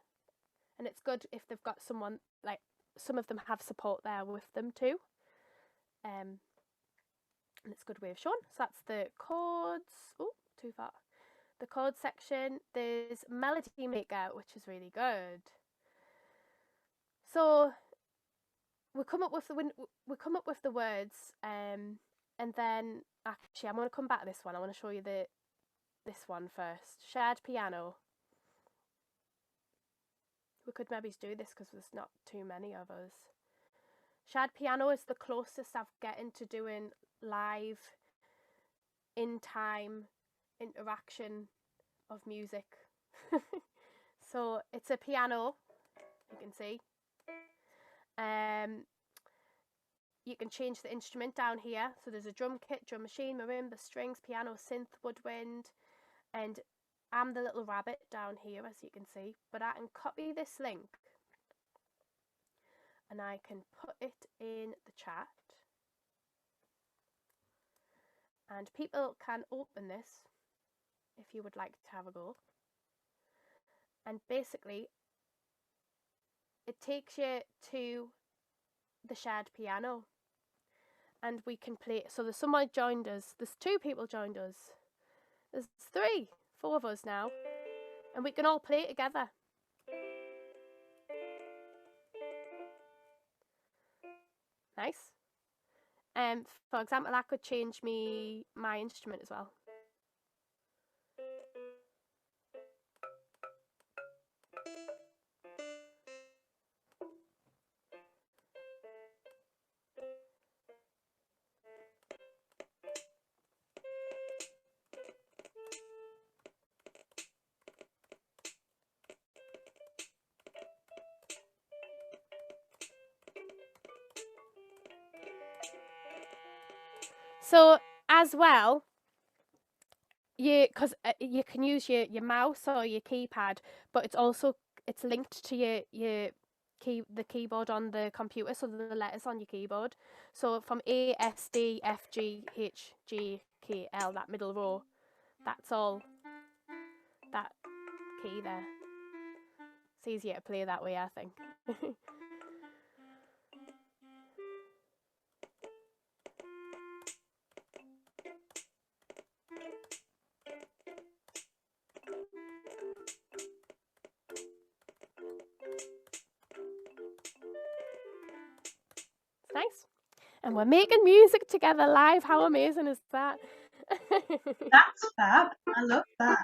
And it's good if they've got someone, like some of them have support there with them too. and it's a good way of showing. So that's the chords. Oh, too far. The chord section. There's melody maker, which is really good. So we come up with the words, and then actually I'm going to come back to this one. I want to show you this one first. Shared piano. We could maybe do this because there's not too many of us. Shared piano is the closest I've getting to doing live, in time interaction of music. So it's a piano, you can see. You can change the instrument down here. So there's a drum kit, drum machine, marimba, strings, piano, synth, woodwind, and I'm the little rabbit down here, as you can see. But I can copy this link and I can put it in the chat. And people can open this if you would like to have a go. And basically, it takes you to the shared piano. And we can play. So there's someone joined us. There's 2 people joined us. There's 3, 4 of us now. And we can all play together. Nice. For example, I could change my instrument as well. So as well, because you can use your mouse or your keypad, but it's linked to the keyboard on the computer, so the letters on your keyboard. So from A, S, D, F, G, H, G, K, L, that middle row, that's all that key there. It's easier to play that way, I think. Nice. And we're making music together live. How amazing is that? That's fab. I love that.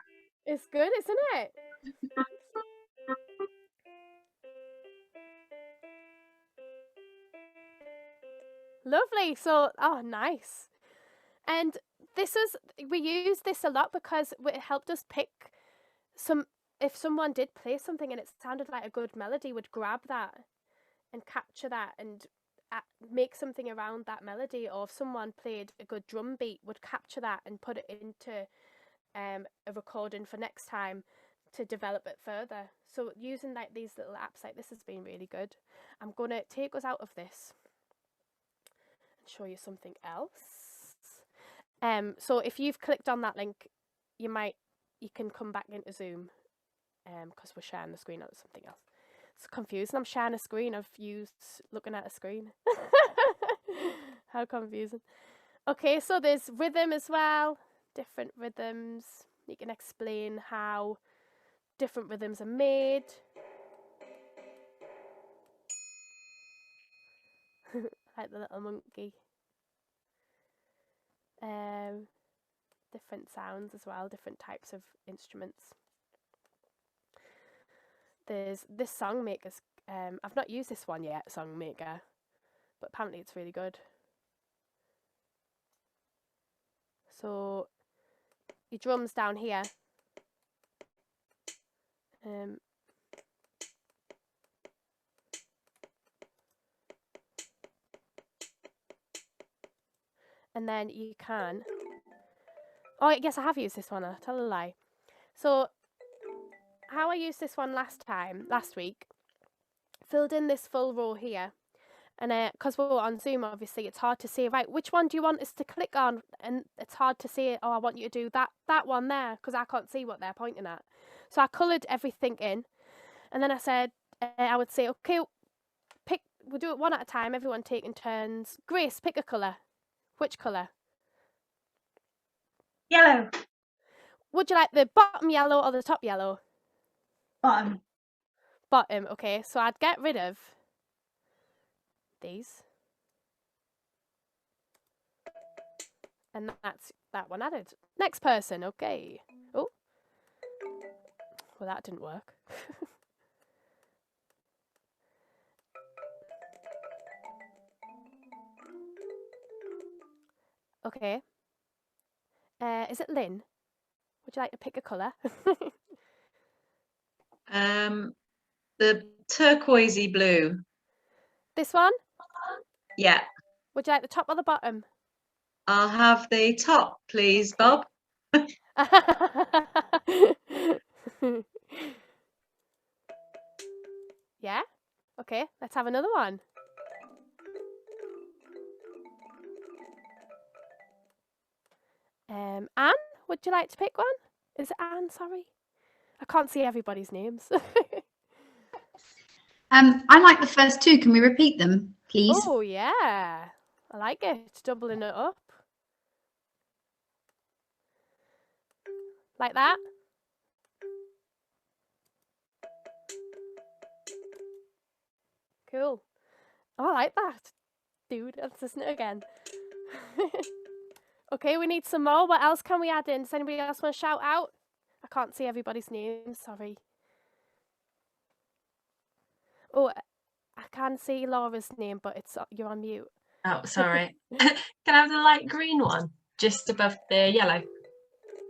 It's good, isn't it? Lovely. So, oh, nice. And we use this a lot because it helped us pick if someone did play something and it sounded like a good melody, would grab that and capture that and make something around that melody. Or if someone played a good drum beat, would capture that and put it into a recording for next time to develop it further. So using like these little apps like this has been really good. I'm going to take us out of this and show you something else. So if you've clicked on that link, you can come back into Zoom because we're sharing the screen on something else. It's confusing. I'm sharing a screen of you looking at a screen. How confusing. Okay, so there's rhythm as well. Different rhythms. You can explain how different rhythms are made. Like the little monkey. Different sounds as well, different types of instruments. There's this song maker's, I've not used this one yet, song maker, but apparently it's really good. So your drums down here. And then you can, oh yes, I have used this one, I'll tell a lie. So how I used this one last week, filled in this full row here, and because we're on Zoom, obviously it's hard to say, right, which one do you want us to click on, and it's hard to say, oh, I want you to do that one there, because I can't see what they're pointing at. So I coloured everything in, and then I said, I would say, okay, we'll do it one at a time, everyone taking turns. Grace, pick a colour. Which colour? Yellow. Would you like the bottom yellow or the top yellow? Bottom. Bottom, okay. So I'd get rid of these. And that's that one added. Next person, okay. Oh. Well, that didn't work. Okay. Is it Lynn? Would you like to pick a colour? The turquoisey blue. This one? Yeah. Would you like the top or the bottom? I'll have the top, please, Okay. Bob. Yeah? Okay, let's have another one. Anne, would you like to pick one? Is it Anne? Sorry. I can't see everybody's names. I like the first two. Can we repeat them, please? Oh, yeah. I like it. Doubling it up. Like that. Cool. Oh, I like that. Dude, let's listen to it again. Okay, we need some more. What else can we add in? Does anybody else want to shout out? I can't see everybody's names. Sorry. Oh, I can see Laura's name, but you're on mute. Oh, sorry. Can I have the light green one just above the yellow?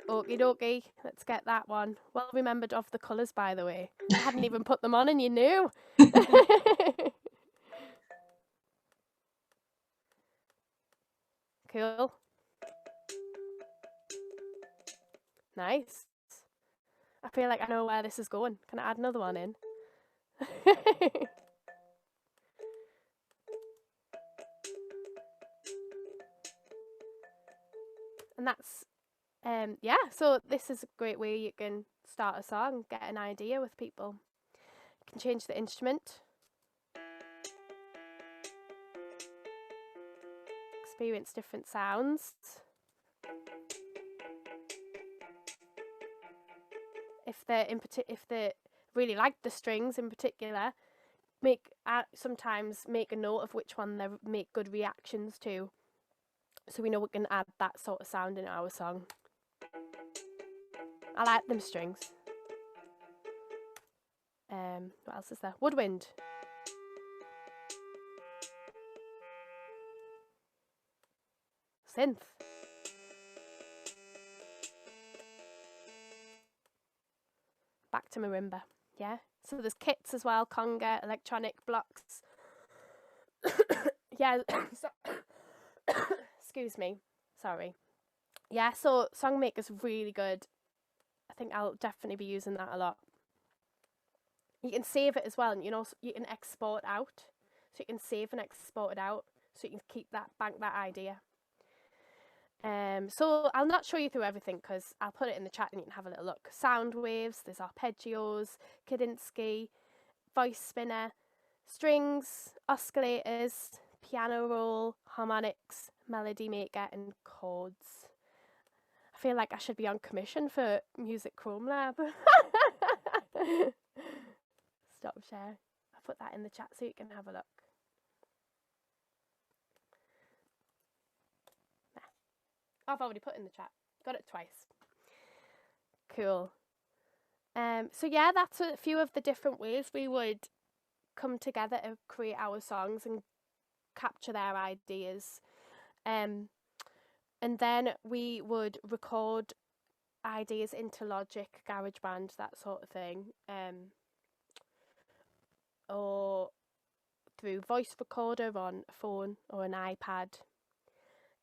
Okie dokie. Let's get that one. Well remembered of the colours, by the way. I hadn't even put them on and you knew. Cool. Nice. I feel like I know where this is going. Can I add another one in? And that's, yeah, so this is a great way you can start a song, get an idea with people. You can change the instrument. Experience different sounds. If they really like the strings in particular, sometimes make a note of which one they make good reactions to, so we know we can add that sort of sound in our song. I like them strings. What else is there? Woodwind. Synth. Back to marimba. Yeah. So there's kits as well, conga, electronic blocks. Yeah. Excuse me. Sorry. Yeah, so Songmaker's really good. I think I'll definitely be using that a lot. You can save it as well, and you can export out. So you can save and export it out, so you can keep bank that idea. So I'll not show you through everything because I'll put it in the chat and you can have a little look. Sound waves, there's arpeggios, Kadinsky, voice spinner, strings, oscillators, piano roll, harmonics, melody maker, and chords. I feel like I should be on commission for Music Chrome Lab. Stop share. I'll put that in the chat so you can have a look. I've already put in the chat. Got it twice. Cool. So yeah, that's a few of the different ways we would come together to create our songs and capture their ideas. And then we would record ideas into Logic, GarageBand, that sort of thing. Or through voice recorder on a phone or an iPad.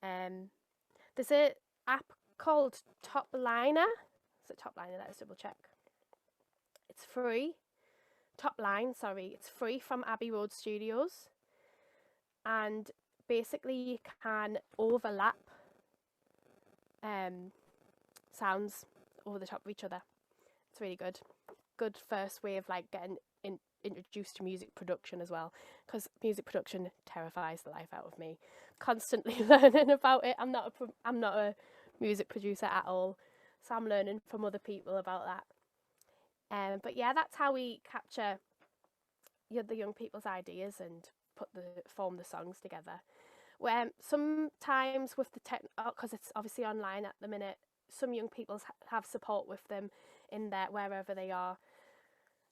There's an app called Top Liner. Is it Top Liner? Let's double check. It's free. Top Line, sorry. It's free from Abbey Road Studios. And basically you can overlap sounds over the top of each other. It's really good. Good first way of like getting introduced to music production as well, because music production terrifies the life out of me. Constantly learning about it. I'm not a music producer at all, so I'm learning from other people about that. But yeah, that's how we capture the young people's ideas and form the songs together. Sometimes with the because it's obviously online at the minute, some young people have support with them in their wherever they are.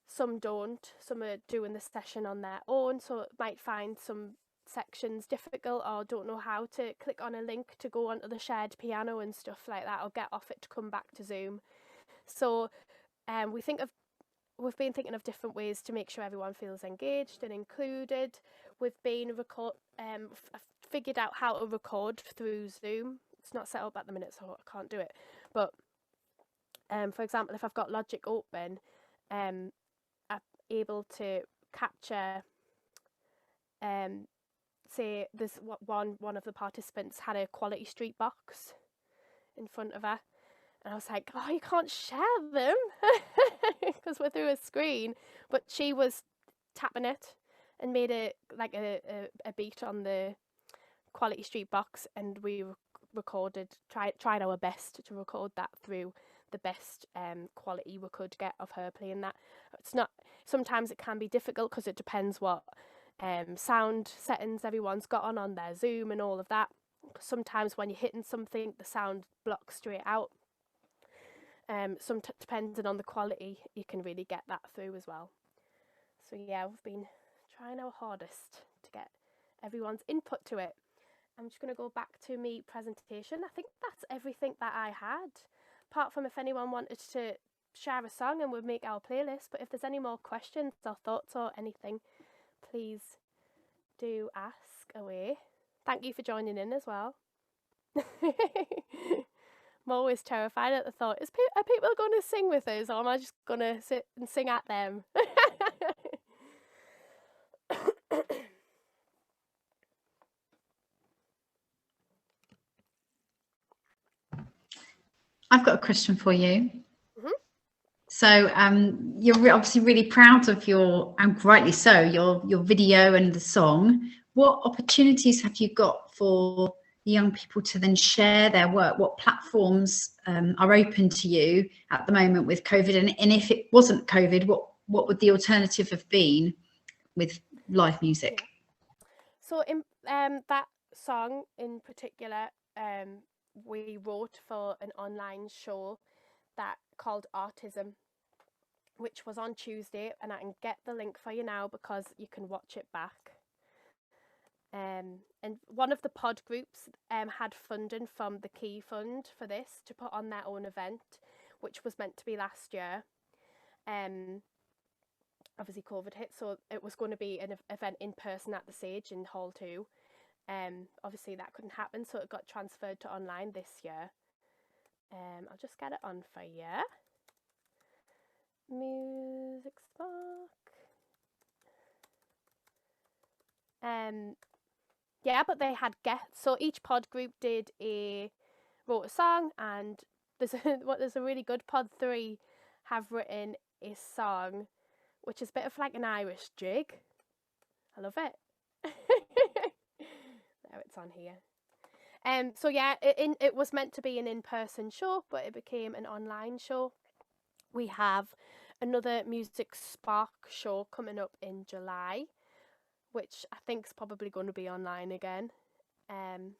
Some don't. Some are doing the session on their own, so it might find some sections difficult or don't know how to click on a link to go onto the shared piano and stuff like that, or get off it to come back to Zoom. So we've been thinking of different ways to make sure everyone feels engaged and included. We've been figured out how to record through Zoom. It's not set up at the minute, so I can't do it. But for example, if I've got Logic open, I'm able to capture. Say there's one of the participants had a Quality Street box in front of her, and I was like, oh, you can't share them because we're through a screen. But she was tapping it and made a beat on the Quality Street box, and we tried our best to record that through the best quality we could get of her playing that. Sometimes it can be difficult because it depends what sound settings everyone's got on their Zoom and all of that. Sometimes when you're hitting something, the sound blocks straight out. Depending on the quality, you can really get that through as well. So yeah, we've been trying our hardest to get everyone's input to it. I'm just going to go back to my presentation. I think that's everything that I had, apart from if anyone wanted to share a song and we'd make our playlist. But if there's any more questions or thoughts or anything, please do ask away. Thank you for joining in as well. I'm always terrified at the thought, are people going to sing with us, or am I just going to sit and sing at them? I've got a question for you. Mm-hmm. So you're obviously really proud of and rightly so, your video and the song. What opportunities have you got for the young people to then share their work? What platforms are open to you at the moment with COVID? And if it wasn't COVID, what would the alternative have been with live music? So in that song in particular, we wrote for an online show called Artism, which was on Tuesday, and I can get the link for you now because you can watch it back. And one of the pod groups had funding from the Key Fund for this to put on their own event, which was meant to be last year. Obviously COVID hit, so it was going to be an event in person at the Sage in Hall 2. Obviously that couldn't happen, so it got transferred to online this year. I'll just get it on for you. Music Spark. Yeah, but they had guests. So each pod group wrote a song, and there's a really good pod 3 have written a song, which is a bit of like an Irish jig. I love it. There, it's on here. So yeah, it was meant to be an in-person show, but it became an online show. We have another Music Spark show coming up in July, which I think is probably going to be online again. And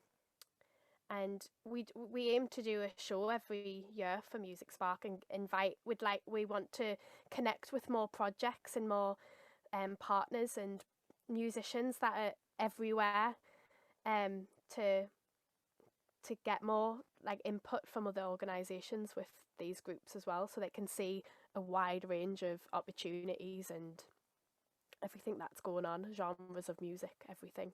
we aim to do a show every year for Music Spark and we want to connect with more projects and more partners and musicians that are everywhere, to get more like input from other organisations with these groups as well, so they can see a wide range of opportunities and everything that's going on, genres of music, everything.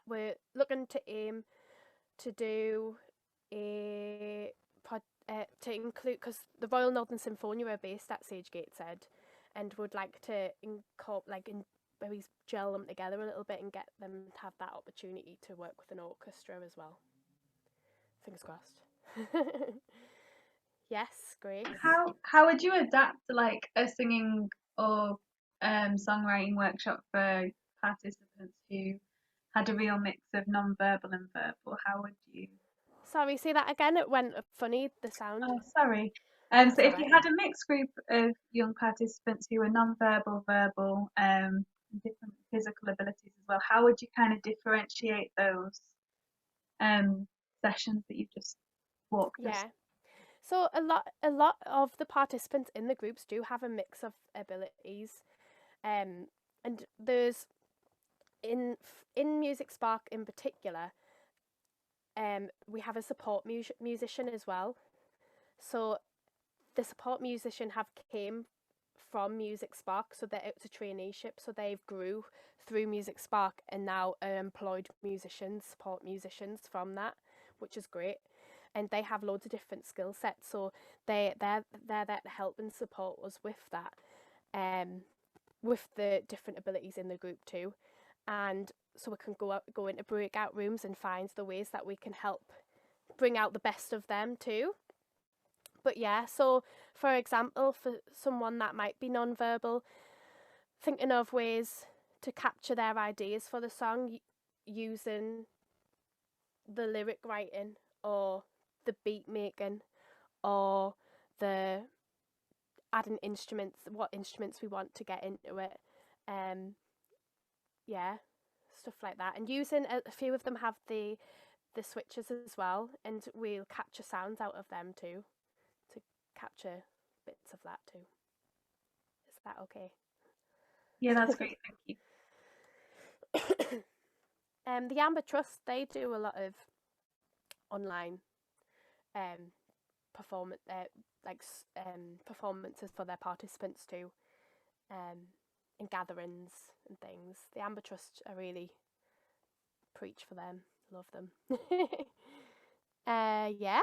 We're looking to aim to do to include, because the Royal Northern Symphonia are based at Sage Gateshead, and would like to maybe gel them together a little bit and get them to have that opportunity to work with an orchestra as well. Fingers crossed. Yes, Grace. How would you adapt like a singing or songwriting workshop for participants who had a real mix of non-verbal and verbal? How would you? Sorry, say that again. It went funny, the sound. Oh, sorry. So That's if all you right. had a mixed group of young participants who were non-verbal, verbal, and different physical abilities as well, how would you kind of differentiate those sessions that you've just walked us? Yeah. So a lot of the participants in the groups do have a mix of abilities. And there's in Music Spark in particular, we have a support musician as well. So the support musician have came from Music Spark, so that it's a traineeship, so they've grew through Music Spark and now are employed musicians, support musicians from that, which is great. And they have loads of different skill sets, so they're there to help and support us with that, with the different abilities in the group too. And so we can go into breakout rooms and find the ways that we can help bring out the best of them too. But yeah, so for example, for someone that might be non-verbal, thinking of ways to capture their ideas for the song using the lyric writing or the beat making or the adding instruments, what instruments we want to get into it. Yeah, stuff like that. And using a few of them have the switches as well, and we'll capture sounds out of them too, to capture bits of that too. Is that okay? Yeah, that's great. Thank you. The Amber Trust, they do a lot of online performance, performances for their participants too, in gatherings and things. The Amber Trust, I really preach for them. Love them. Yeah.